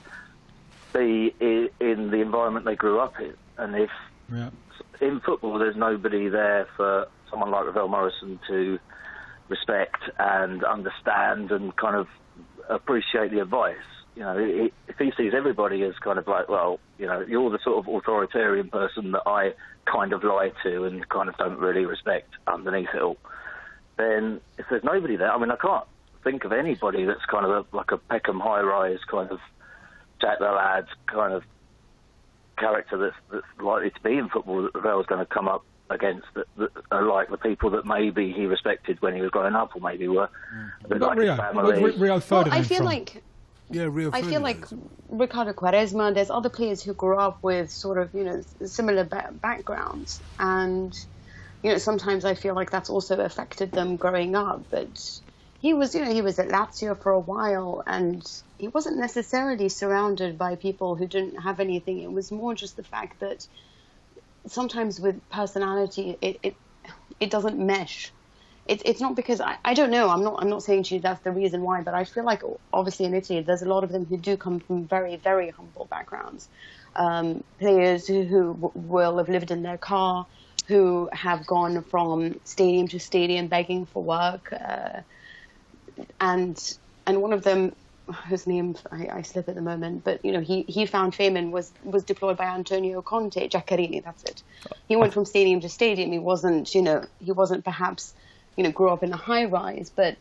M: be in the environment they grew up in. And if in football there's nobody there for someone like Ravel Morrison to respect and understand and kind of appreciate the advice, if he sees everybody as kind of like, well, you're the sort of authoritarian person that I kind of lie to and kind of don't really respect underneath it all, then if there's nobody there, I mean, I can't think of anybody that's kind of like a Peckham high-rise kind of Jack the Lads kind of character that's likely to be in football that Ravel's going to come up against that are like the people that maybe he respected when he was growing up, or maybe were a bit like his family.
C: Rio
B: I feel like Ricardo Quaresma, there's other players who grew up with sort of, similar backgrounds. And, sometimes I feel like that's also affected them growing up. But he was at Lazio for a while, and he wasn't necessarily surrounded by people who didn't have anything. It was more just the fact that sometimes with personality, it doesn't mesh. It's not because I don't know. I'm not saying to you that's the reason why, but I feel like obviously in Italy there's a lot of them who do come from very, very humble backgrounds. Players who will have lived in their car, who have gone from stadium to stadium begging for work, and one of them, whose name I slip at the moment, but he found fame and was deployed by Antonio Conte, Giaccherini, that's it. He went from stadium to stadium. He wasn't perhaps grew up in a high rise, but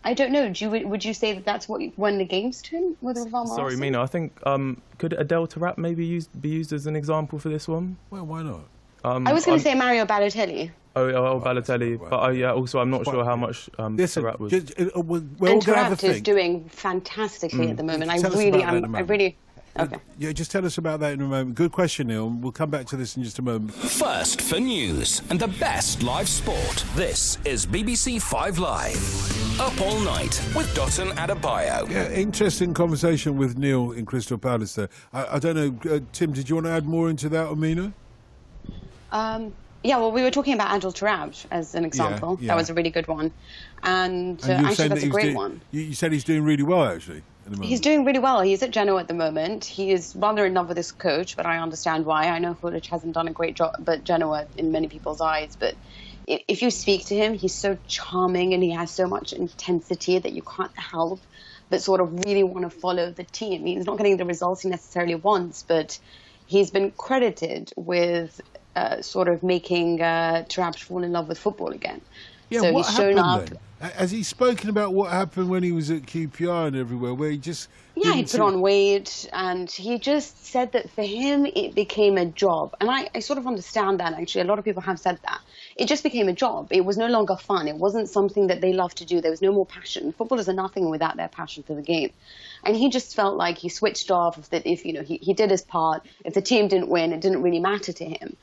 B: I don't know. Would you say that that's what won the games to him with Ravel Morrison?
L: Sorry, Mina. I think could Adel Taarabt maybe be used as an example for this one?
A: Well, why not?
B: I was going to say Mario Balotelli.
L: Oh, Balotelli. But also, I'm not sure how much Taarabt was.
B: And Taarabt is doing fantastically at the moment. Okay.
A: Yeah, just tell us about that in a moment. Good question, Neil. We'll come back to this in just a moment.
G: First for news and the best live sport. This is BBC 5 Live. Up all night with Dotun Adebayo.
A: Yeah, interesting conversation with Neil in Crystal Palace there. I don't know, Tim, did you want to add more into that, or Mina?
B: Yeah, well, we were talking about Adel Taarabt as an example.
A: Yeah.
B: That was a really good one. And actually, that's a great one.
A: You said he's doing really well, actually.
B: He's doing really well. He's at Genoa at the moment. He is rather in love with his coach, but I understand why. I know Hulic hasn't done a great job, but Genoa in many people's eyes. But if you speak to him, he's so charming and he has so much intensity that you can't help but sort of really want to follow the team. He's not getting the results he necessarily wants, but he's been credited with sort of making Taarabt fall in love with football again.
A: Yeah,
B: so
A: what
B: he's shown up.
A: then? Has he spoken about what happened when he was at QPR and everywhere, where he just...
B: Yeah, he put on weight, and he just said that for him it became a job. And I sort of understand that, actually. A lot of people have said that. It just became a job. It was no longer fun. It wasn't something that they loved to do. There was no more passion. Footballers are nothing without their passion for the game. And he just felt like he switched off, that if he did his part, if the team didn't win, it didn't really matter to him.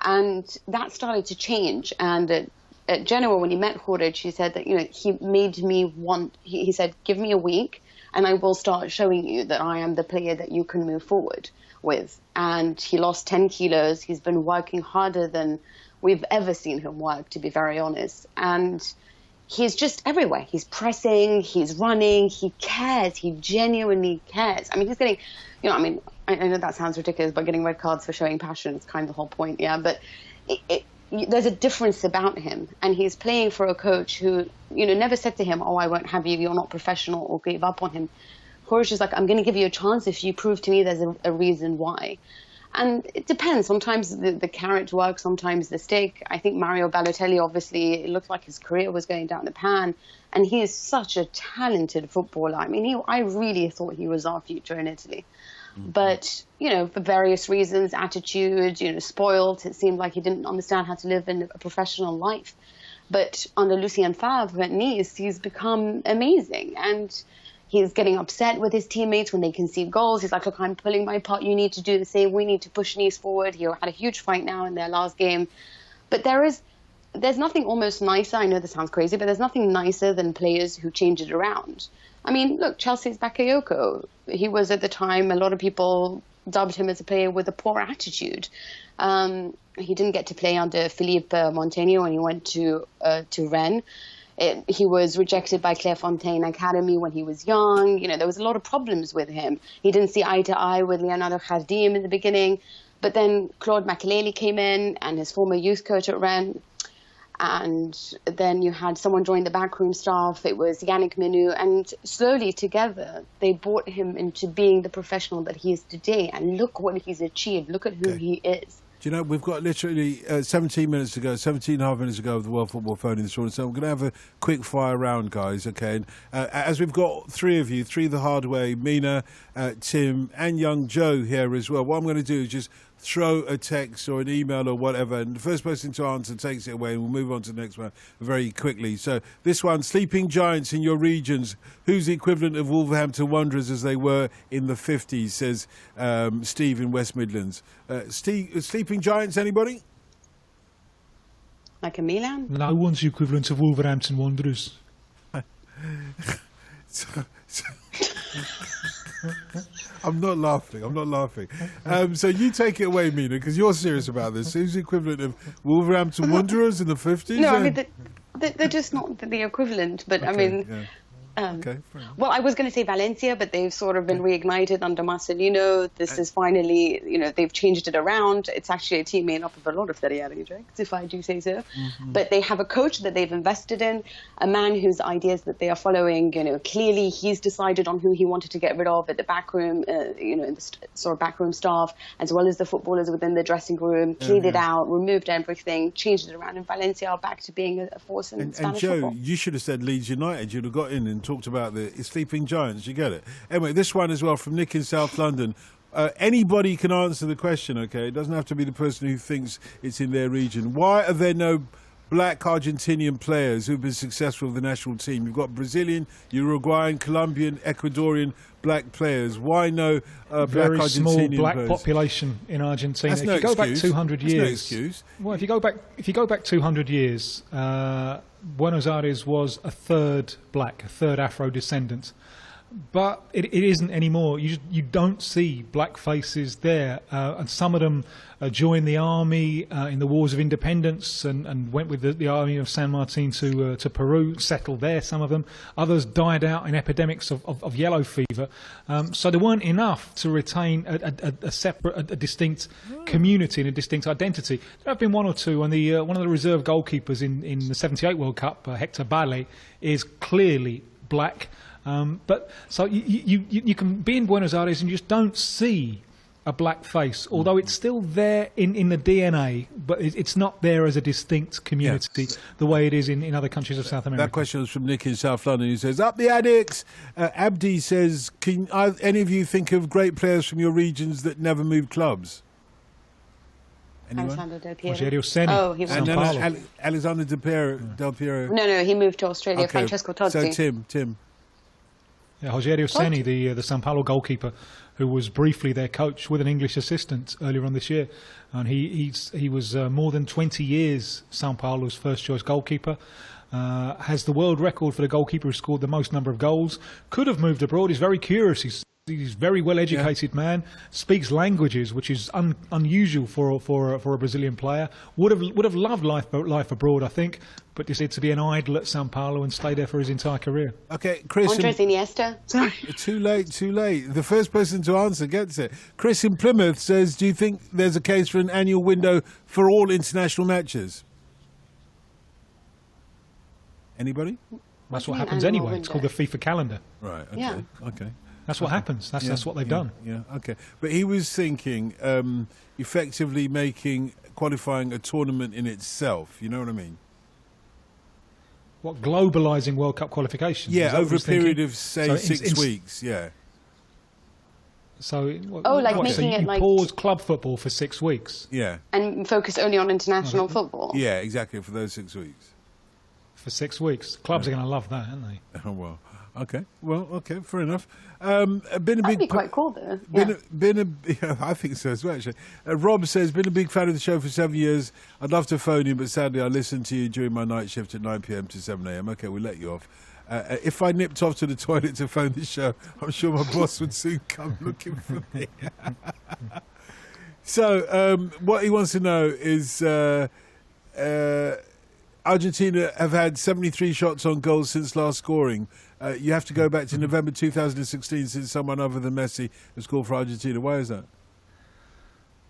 B: And that started to change. And at Genoa, when he met Hulic, he said that, he made me want, he said, give me a week and I will start showing you that I am the player that you can move forward with. And he lost 10 kilos. He's been working harder than we've ever seen him work, to be very honest. And he's just everywhere. He's pressing, he's running, he cares, he genuinely cares. I mean, he's getting, I know that sounds ridiculous, but getting red cards for showing passion is kind of the whole point, yeah. But there's a difference about him, and he's playing for a coach who, never said to him, "Oh, I won't have you. You're not professional," or gave up on him. Hulic is like, "I'm going to give you a chance if you prove to me there's a reason why." And it depends. Sometimes the carrot works, sometimes the stick. I think Mario Balotelli, obviously, it looked like his career was going down the pan. And he is such a talented footballer. I mean, I really thought he was our future in Italy. But, you know, for various reasons, attitude, you know, spoiled. It seemed like he didn't understand how to live in a professional life. But under Lucien Favre at Nice, he's become amazing. And he's getting upset with his teammates when they concede goals. He's like, look, I'm pulling my part. You need to do the same. We need to push Nice forward. He had a huge fight now in their last game. But there's nothing almost nicer. I know this sounds crazy, but there's nothing nicer than players who change it around. I mean, look, Chelsea's Bakayoko. He was at the time, a lot of people dubbed him as a player with a poor attitude. He didn't get to play under Philippe Montaigne when he went to Rennes. He was rejected by Clairefontaine Academy when he was young. You know, there was a lot of problems with him. He didn't see eye to eye with Leonardo Jardim in the beginning. But then Claude Makelele came in, and his former youth coach at Rennes. And then you had someone join the backroom staff. It was Yannick Menou. And slowly together, they brought him into being the professional that he is today. And look what he's achieved. Look at who he is.
A: Do you know, we've got literally 17 minutes to go, 17 and a half minutes to go of the World Football Phone in this morning. So I'm going to have a quick fire round, guys, okay? And, as we've got three of you, three the hard way, Mina, Tim, and young Joe here as well, what I'm going to do is just throw a text or an email or whatever, and the first person to answer takes it away, and we'll move on to the next one very quickly. So this one, sleeping giants in your regions, who's the equivalent of Wolverhampton Wanderers as they were in the 50s, says Steve in West Midlands. Sleeping giants, anybody?
B: Like a Milan?
C: No one's the equivalent of Wolverhampton Wanderers.
A: I'm not laughing. So you take it away, Mina, because you're serious about this. Who's the equivalent of Wolverhampton Wanderers in the 50s?
B: No, I mean, they're just not the equivalent. But,
A: okay,
B: I mean...
A: Yeah.
B: Well, I was going to say Valencia, but they've sort of been reignited under Marcelino. This is finally, you know, they've changed it around. It's actually a team made up of a lot of Serie A rejects, if I do say so. Mm-hmm. But they have a coach that they've invested in, a man whose ideas that they are following, you know, clearly he's decided on who he wanted to get rid of at the backroom, you know, in the sort of backroom staff, as well as the footballers within the dressing room, cleared it out, removed everything, changed it around, and Valencia are back to being a force in Spanish
A: Joe,
B: football.
A: you should have said Leeds United. You'd have got in and talked about the sleeping giants. You get it. Anyway, this one as well from Nick in South London. Anybody can answer the question, okay? It doesn't have to be the person who thinks it's in their region. Why are there no black Argentinian players who've been successful with the national team? You've got Brazilian, Uruguayan, Colombian, Ecuadorian black players. Why no black
C: very
A: Argentinian
C: small black
A: players?
C: population in Argentina.
A: That's
C: If
A: no
C: you go back
A: excuse.
C: 200
A: That's
C: years,
A: no excuse.
C: Well, if you go back 200 years, Buenos Aires was a third black, a third Afro descendant. But it isn't anymore. You don't see black faces there, and some of them joined the army in the wars of independence and went with the army of San Martin to Peru, settled there. Some of them, others died out in epidemics of yellow fever. So there weren't enough to retain a separate, a distinct community and a distinct identity. There have been one or two, and one of the reserve goalkeepers in the '78 World Cup, Hector Balle, is clearly black. But so you can be in Buenos Aires and you just don't see a black face, although it's still there in the DNA, but it's not there as a distinct community the way it is in other countries of South America.
A: That question was from Nick in South London. He says, up the addicts. Abdi says, can any of you think of great players from your regions that never moved clubs? Anyone?
B: Alessandro Del Piero.
C: Rogerio Seni.
B: Oh, he went
C: to
A: Alexander Del Piero.
B: No, he moved to Australia.
A: Okay.
B: Francesco Totti.
A: So Tim.
C: Yeah, Rogerio Seni, the Sao Paulo goalkeeper, who was briefly their coach with an English assistant earlier on this year, and he was more than 20 years Sao Paulo's first choice goalkeeper. Has the world record for the goalkeeper who scored the most number of goals. Could have moved abroad. He's very curious. He's a very well-educated man. Speaks languages, which is unusual for a Brazilian player. Would have loved life abroad, I think, but decided to be an idol at Sao Paulo and stay there for his entire career.
A: Okay, Chris.
B: Andres Iniesta. Sorry.
A: Too late. The first person to answer gets it. Chris in Plymouth says, do you think there's a case for an annual window for all international matches? Anybody?
C: That's what happens anyway. It's called the FIFA calendar.
A: Right. Okay.
B: Yeah.
A: Okay.
C: That's what happens. That's what they've done.
A: Yeah, okay. But he was thinking effectively qualifying a tournament in itself. You know what I mean?
C: What, globalising World Cup qualifications?
A: Yeah, over a period of, say, 6 weeks, yeah.
C: So,
B: making it like...
C: pause club football for 6 weeks?
A: Yeah.
B: And focus only on international football?
A: Yeah, exactly, for those 6 weeks.
C: For 6 weeks. Clubs are going to love that, aren't they?
A: Oh, well. Okay. Well, okay, fair enough. That'd
B: be quite cool, though.
A: I think so as well, actually. Rob says, been a big fan of the show for 7 years. I'd love to phone you, but sadly I listen to you during my night shift at 9 p.m. to 7 a.m. Okay, we'll let you off. If I nipped off to the toilet to phone the show, I'm sure my boss would soon come looking for me. So, what he wants to know is... Argentina have had 73 shots on goal since last scoring. You have to go back to November 2016 since someone other than Messi has scored for Argentina. Why is that?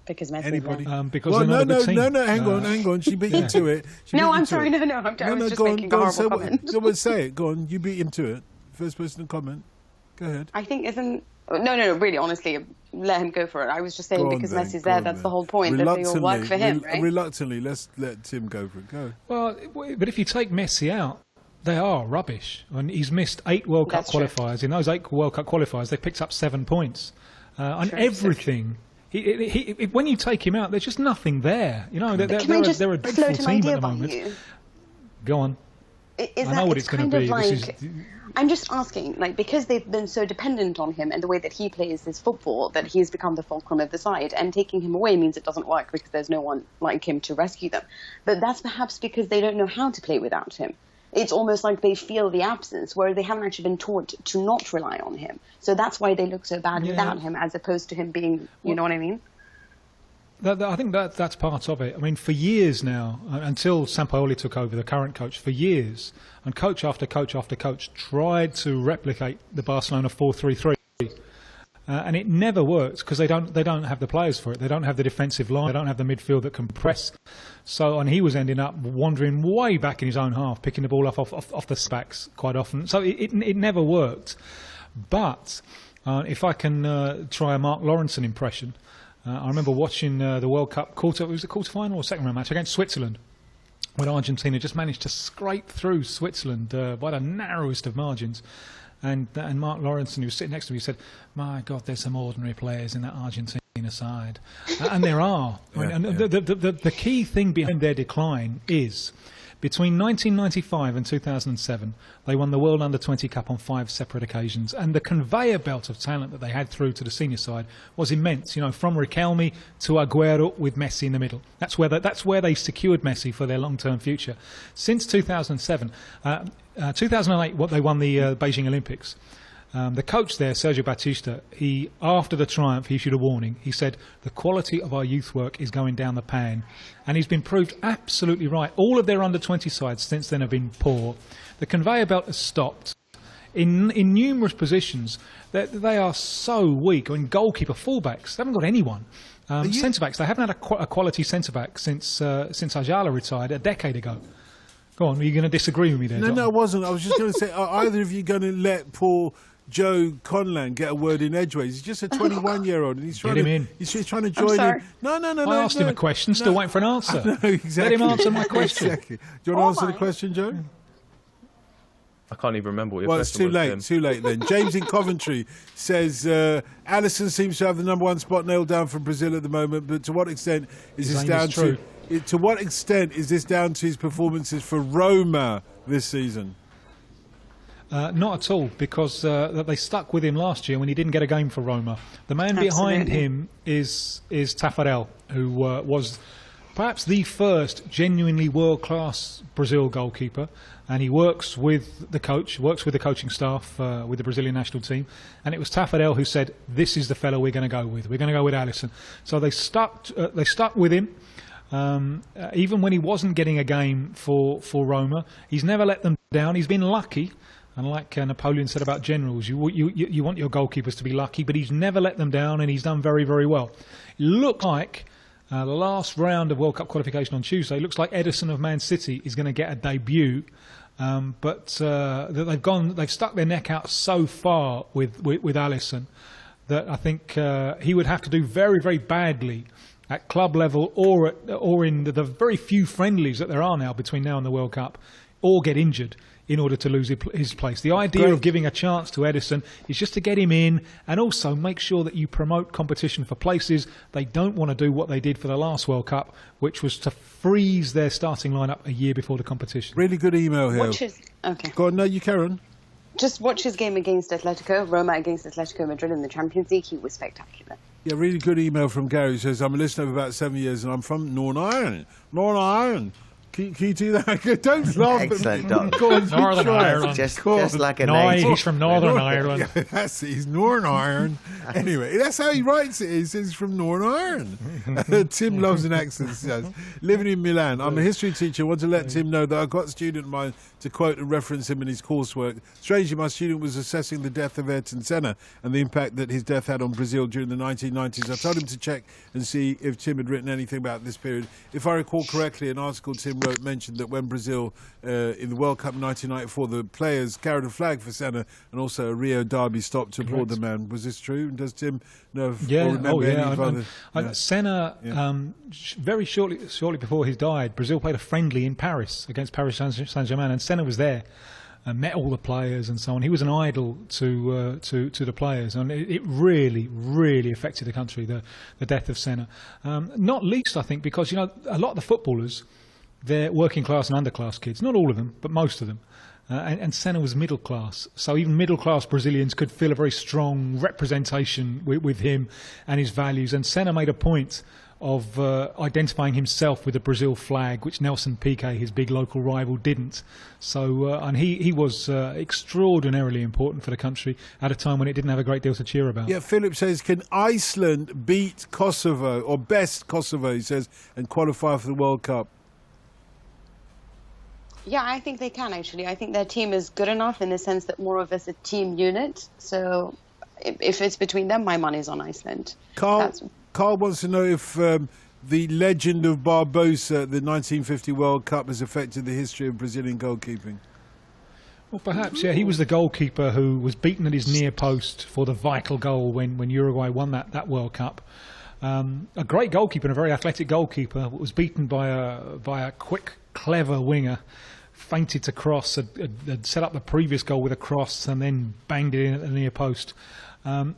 B: Because Messi.
A: Anybody?
C: Because they're not a good team.
A: No, hang on. She beat him to it.
B: I'm sorry. No. I was just making a horrible comment.
A: Go on, say it. Go on. You beat him to it. First person to comment. Go ahead.
B: I think No, really, honestly, let him go for it. I was just saying because Messi's there, that's the whole point, that they all work for him, right?
A: Reluctantly, let's let Tim go for it. Go.
C: Well, but if you take Messi out, they are rubbish. And he's missed 8 World Cup qualifiers. In those 8 World Cup qualifiers, they picked up 7 points. On everything. When you take him out, there's just nothing there. You know, they're a dreadful team at the moment. Go on. I know what it's going to be.
B: I'm just asking, because they've been so dependent on him and the way that he plays his football, that he's become the fulcrum of the side, and taking him away means it doesn't work because there's no one like him to rescue them. But that's perhaps because they don't know how to play without him. It's almost like they feel the absence, where they haven't actually been taught to not rely on him. So that's why they look so bad without him, as opposed to him being, you know what I mean?
C: I think that's part of it. I mean, for years now, until Sampaoli took over, the current coach, for years, and coach after coach after coach tried to replicate the Barcelona 4-3-3, and it never worked because they don't have the players for it. They don't have the defensive line. They don't have the midfield that can press. So, and he was ending up wandering way back in his own half, picking the ball off the backs quite often. So it never worked. But if I can try a Mark Lawrenson impression. I remember watching the World Cup quarter-final or second round match against Switzerland, when Argentina just managed to scrape through Switzerland by the narrowest of margins. And Mark Lawrenson, who was sitting next to me, said, "My God, there's some ordinary players in that Argentina side," and there are. The key thing behind their decline is, between 1995 and 2007, they won the World Under-20 Cup on 5 separate occasions, and the conveyor belt of talent that they had through to the senior side was immense. You know, from Riquelme to Aguero with Messi in the middle. That's where they secured Messi for their long-term future. Since 2007, 2008, they won the Beijing Olympics. The coach there, Sergio Batista, after the triumph, he issued a warning. He said, the quality of our youth work is going down the pan. And he's been proved absolutely right. All of their under-20 sides since then have been poor. The conveyor belt has stopped. In numerous positions, they are so weak. I mean, goalkeeper, fullbacks, they haven't got anyone. Centre-backs, they haven't had a quality centre-back since Ayala retired a decade ago. Go on, are you going to disagree with me there, John?
A: No, I wasn't. I was just going to say, are either of you going to let Paul Joe Conlan get a word in edgeways? He's just a 21-year-old, and he's trying he's trying to join in. No.
C: I asked him a question, still waiting for an answer.
A: No, exactly.
C: Let him answer my question.
A: Exactly. Do you want to answer the question, Joe?
L: I can't even remember what your question was.
A: Well, it's too late then. James in Coventry says, Alisson seems to have the number 1 spot nailed down for Brazil at the moment, but to what extent is this down to... To what extent is this down to his performances for Roma this season?
C: Not at all, because they stuck with him last year when he didn't get a game for Roma. The man behind him is Tafarel, who was perhaps the first genuinely world-class Brazil goalkeeper, and he works with the coaching staff, with the Brazilian national team, and it was Tafarel who said, "This is the fellow we're going to go with. We're going to go with Alisson." So they stuck with him. Even when he wasn't getting a game for Roma, he's never let them down. He's been lucky, and like Napoleon said about generals, you want your goalkeepers to be lucky, but he's never let them down, and he's done very, very well. It looked like the last round of World Cup qualification on Tuesday, looks like Ederson of Man City is going to get a debut but they've stuck their neck out so far with Alisson that I think he would have to do very, very badly at club level or in the very few friendlies that there are now between now and the World Cup, or get injured in order to lose his place. The idea of giving a chance to Ederson is just to get him in and also make sure that you promote competition for places. They don't want to do what they did for the last World Cup, which was to freeze their starting lineup a year before the competition.
A: Really good email here.
B: Okay.
A: Go on, no, you carry on.
B: Just watch his game against Atletico, Roma against Atletico Madrid in the Champions League. He was spectacular.
A: Yeah, really good email from Gary. He says, I'm a listener for about 7 years and I'm from Northern Ireland. Northern Ireland. Can you do that? Don't laugh
J: Excellent,
A: at
J: Don.
A: me. Go on,
C: Northern Ireland.
J: Just like a
C: No,
J: native.
C: he's from Northern Ireland.
A: Yeah, that's it. He's Northern Ireland. Anyway, that's how he writes it. He says he's from Northern Ireland. Tim loves an accent, he says. Living in Milan. I'm a history teacher. I want to let Tim know that I've got a student of mine to quote and reference him in his coursework. Strangely, my student was assessing the death of Ayrton Senna and the impact that his death had on Brazil during the 1990s. I told him to check and see if Tim had written anything about this period. If I recall correctly, an article Tim wrote mentioned that when Brazil, in the World Cup in 1994, the players carried a flag for Senna and also a Rio derby stopped to applaud the man. Was this true? Does Tim know or remember any other?
C: Senna, very shortly before he died, Brazil played a friendly in Paris against Paris Saint-Germain, and Senna was there and met all the players and so on. He was an idol to the players, and it really, really affected the country, the death of Senna. Not least, I think, because a lot of the footballers, they're working class and underclass kids. Not all of them, but most of them. And Senna was middle class, so even middle class Brazilians could feel a very strong representation with him and his values. And Senna made a point of identifying himself with the Brazil flag, which Nelson Piquet, his big local rival, didn't. So, and he was extraordinarily important for the country at a time when it didn't have a great deal to cheer about.
A: Yeah, Philip says, can Iceland beat Kosovo, or best Kosovo, he says, and qualify for the World Cup?
B: Yeah, I think they can, actually. I think their team is good enough in the sense that more of us a team unit. So if it's between them, my money's on Iceland.
A: Carl wants to know if the legend of Barbosa, the 1950 World Cup, has affected the history of Brazilian goalkeeping.
C: Well, perhaps, yeah. He was the goalkeeper who was beaten at his near post for the vital goal when Uruguay won that World Cup. A great goalkeeper and a very athletic goalkeeper was beaten by a quick, clever winger. Fainted to cross, had set up the previous goal with a cross and then banged it in at the near post. I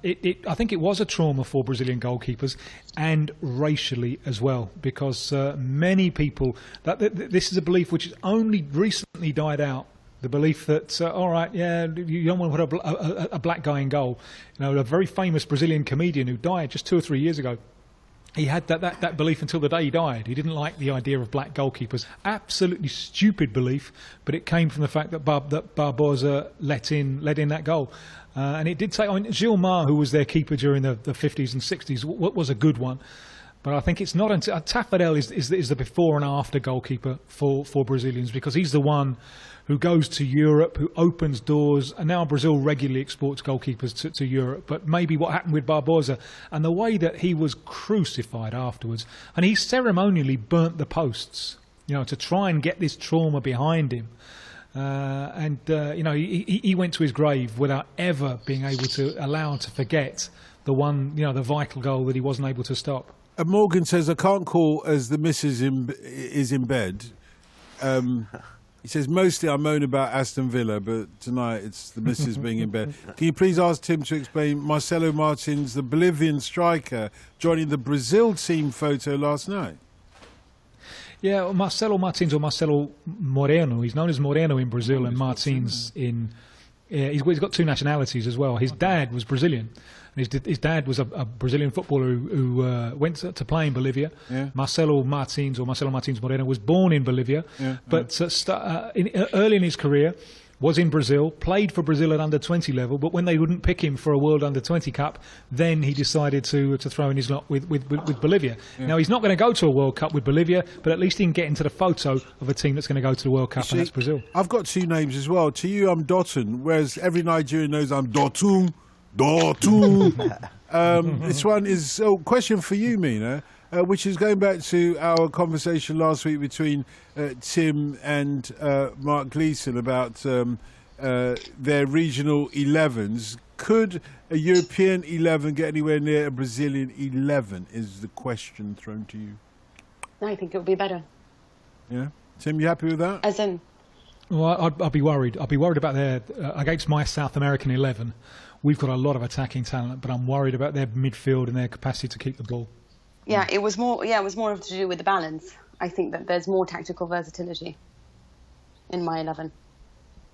C: think it was a trauma for Brazilian goalkeepers, and racially as well, because many people, this is a belief which has only recently died out. The belief that, all right, yeah, you don't want to put a black guy in goal. A very famous Brazilian comedian who died just 2 or 3 years ago, he had that belief until the day he died. He didn't like the idea of black goalkeepers. Absolutely stupid belief, but it came from the fact that Barbosa let in that goal. And it did take on Gilmar, who was their keeper during the 50s and 60s, was a good one. But I think it's not until Taffarel is the before and after goalkeeper for Brazilians, because he's the one who goes to Europe, who opens doors, and now Brazil regularly exports goalkeepers to Europe. But maybe what happened with Barbosa and the way that he was crucified afterwards, and he ceremonially burnt the posts, to try and get this trauma behind him. He went to his grave without ever being able to allow to forget the one, the vital goal that he wasn't able to stop.
A: Morgan says, I can't call as the missus is in bed. He says, mostly I moan about Aston Villa, but tonight it's the missus being in bed. Can you please ask Tim to explain Marcelo Martins, the Bolivian striker, joining the Brazil team photo last night?
C: Yeah, Marcelo Martins, or Marcelo Moreno. He's known as Moreno in Brazil and Martins in... he's got 2 nationalities as well. His dad was Brazilian. His dad was a Brazilian footballer who went to play in Bolivia. Yeah. Marcelo Martins, or Marcelo Martins Moreno, was born in Bolivia, but early in his career was in Brazil, played for Brazil at under-20 level, but when they wouldn't pick him for a World Under-20 Cup, then he decided to throw in his lot with Bolivia. Yeah. Now, he's not going to go to a World Cup with Bolivia, but at least he can get into the photo of a team that's going to go to the World Cup, and that's Brazil.
A: I've got 2 names as well. To you, I'm Dotun, whereas every Nigerian knows I'm Dotun. This one is a question for you, Mina. which is going back to our conversation last week between Tim and Mark Gleeson about their regional 11s. Could a European 11 get anywhere near a Brazilian 11, is the question thrown to you.
B: I think it would be better.
A: Yeah? Tim, you happy with that?
B: As in?
C: Well, I'd be worried. I'd be worried about their against my South American 11. We've got a lot of attacking talent, but I'm worried about their midfield and their capacity to keep the ball.
B: Yeah, it was more to do with the balance. I think that there's more tactical versatility in my 11.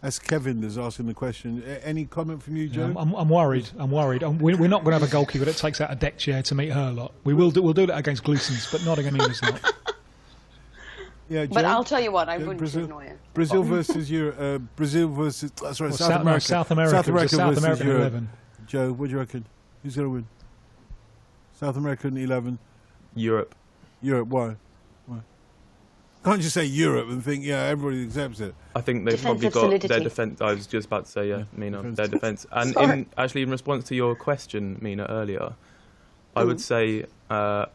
A: That's Kevin that's asking the question. Any comment from you, Joe?
C: I'm worried. We're not going to have a goalkeeper that takes out a deck chair to meet her lot. We'll do that against Gleeson's, but not against Mina's lot.
A: Yeah, Joe?
B: But I'll tell you what, I wouldn't
A: Brazil,
B: ignore it.
A: Brazil versus Europe. Brazil versus South America.
C: No, South America. South American
A: Europe.
C: 11.
A: Joe, what do you reckon? Who's going to win? South American 11.
L: Europe.
A: Europe. Why? Can't you say Europe and think, yeah, everybody accepts it?
L: I think they've probably got their defence. I was just about to say, Mina, their defence. And in response to your question, Mina, earlier, I would say what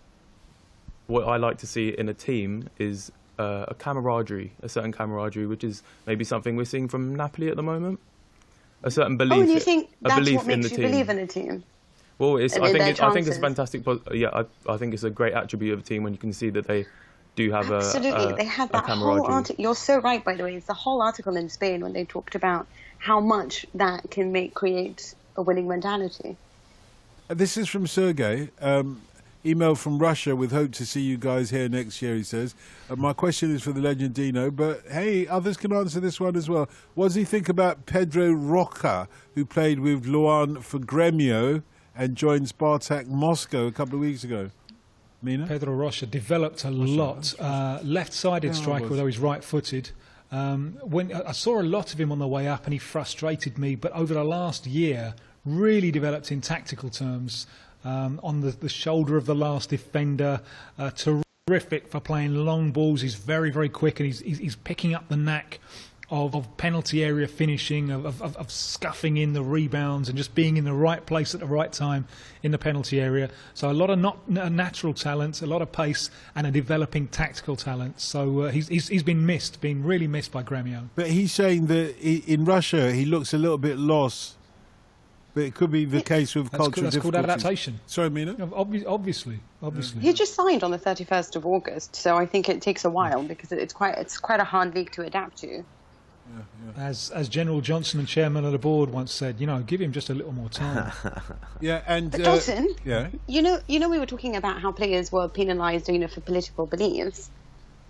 L: I like to see in a team is a camaraderie, a certain camaraderie, which is maybe something we're seeing from Napoli at the moment. A certain belief.
B: Oh, and you think that's
L: belief
B: what makes
L: in the
B: you
L: team.
B: believe in a team?
L: Well, I think it's
B: chances.
L: fantastic. I think it's a great attribute of a team when you can see that they do have
B: Absolutely. They had that whole article. You're so right, by the way. It's the whole article in Spain when they talked about how much that can create a winning mentality.
A: This is from Sergey. Email from Russia with hope to see you guys here next year, he says. My question is for the Legendinho, but hey, others can answer this one as well. What does he think about Pedro Roca, who played with Luan for Gremio and joined Spartak Moscow a couple of weeks ago? Mina?
C: Pedro Rocha developed a lot. Left-sided striker, although he's right-footed. When I saw a lot of him on the way up, and he frustrated me. But over the last year, really developed in tactical terms. On the shoulder of the last defender, terrific for playing long balls. He's very, very quick, and he's picking up the knack of penalty area finishing, of scuffing in the rebounds and just being in the right place at the right time in the penalty area. So a lot of natural talent, a lot of pace, and a developing tactical talent. So he's been really missed by Gremio.
A: But he's saying that in Russia he looks a little bit lost. But it could be the case with cultural difficulties.
C: That's called adaptation.
A: Sorry, Mina?
C: Obviously.
B: He just signed on the 31st of August, so I think it takes a while because it's quite a hard league to adapt to.
C: As General Johnson and chairman of the board once said, give him just a little more time.
A: And
B: but Dawson,
A: yeah,
B: we were talking about how players were penalised, for political beliefs.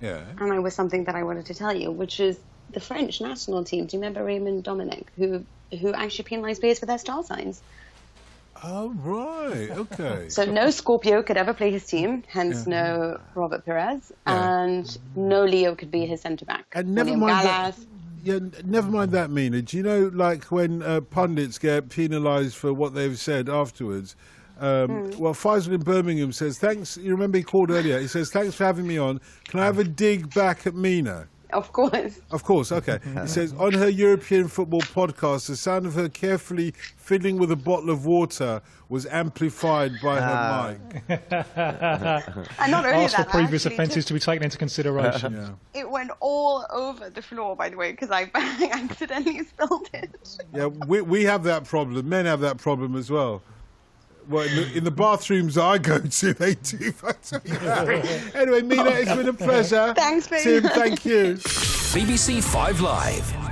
A: Yeah.
B: And there was something that I wanted to tell you, which is the French national team. Do you remember Raymond Dominic, who actually penalised players for their star signs?
A: Oh, right. Okay.
B: So no Scorpio could ever play his team, hence no Robert Perez, and no Leo could be his centre-back.
A: And never mind that. Yeah, never mind that, Mina. Do you know, like, when pundits get penalised for what they've said afterwards? Well, Faisal in Birmingham says, thanks. You remember he called earlier. He says, thanks for having me on. Can I have a dig back at Mina?
B: Of course.
A: Of course, okay. He says, on her European football podcast, the sound of her carefully fiddling with a bottle of water was amplified by her mic.
B: And not only
C: Ask for previous offences to be taken into consideration.
B: It went all over the floor, by the way, because I accidentally spilled it.
A: Yeah, we have that problem. Men have that problem as well. Well, in the bathrooms I go to, they do. Anyway, Mina, it's been a pleasure.
B: Thanks, baby.
A: Tim, thank you.
G: BBC 5 Live.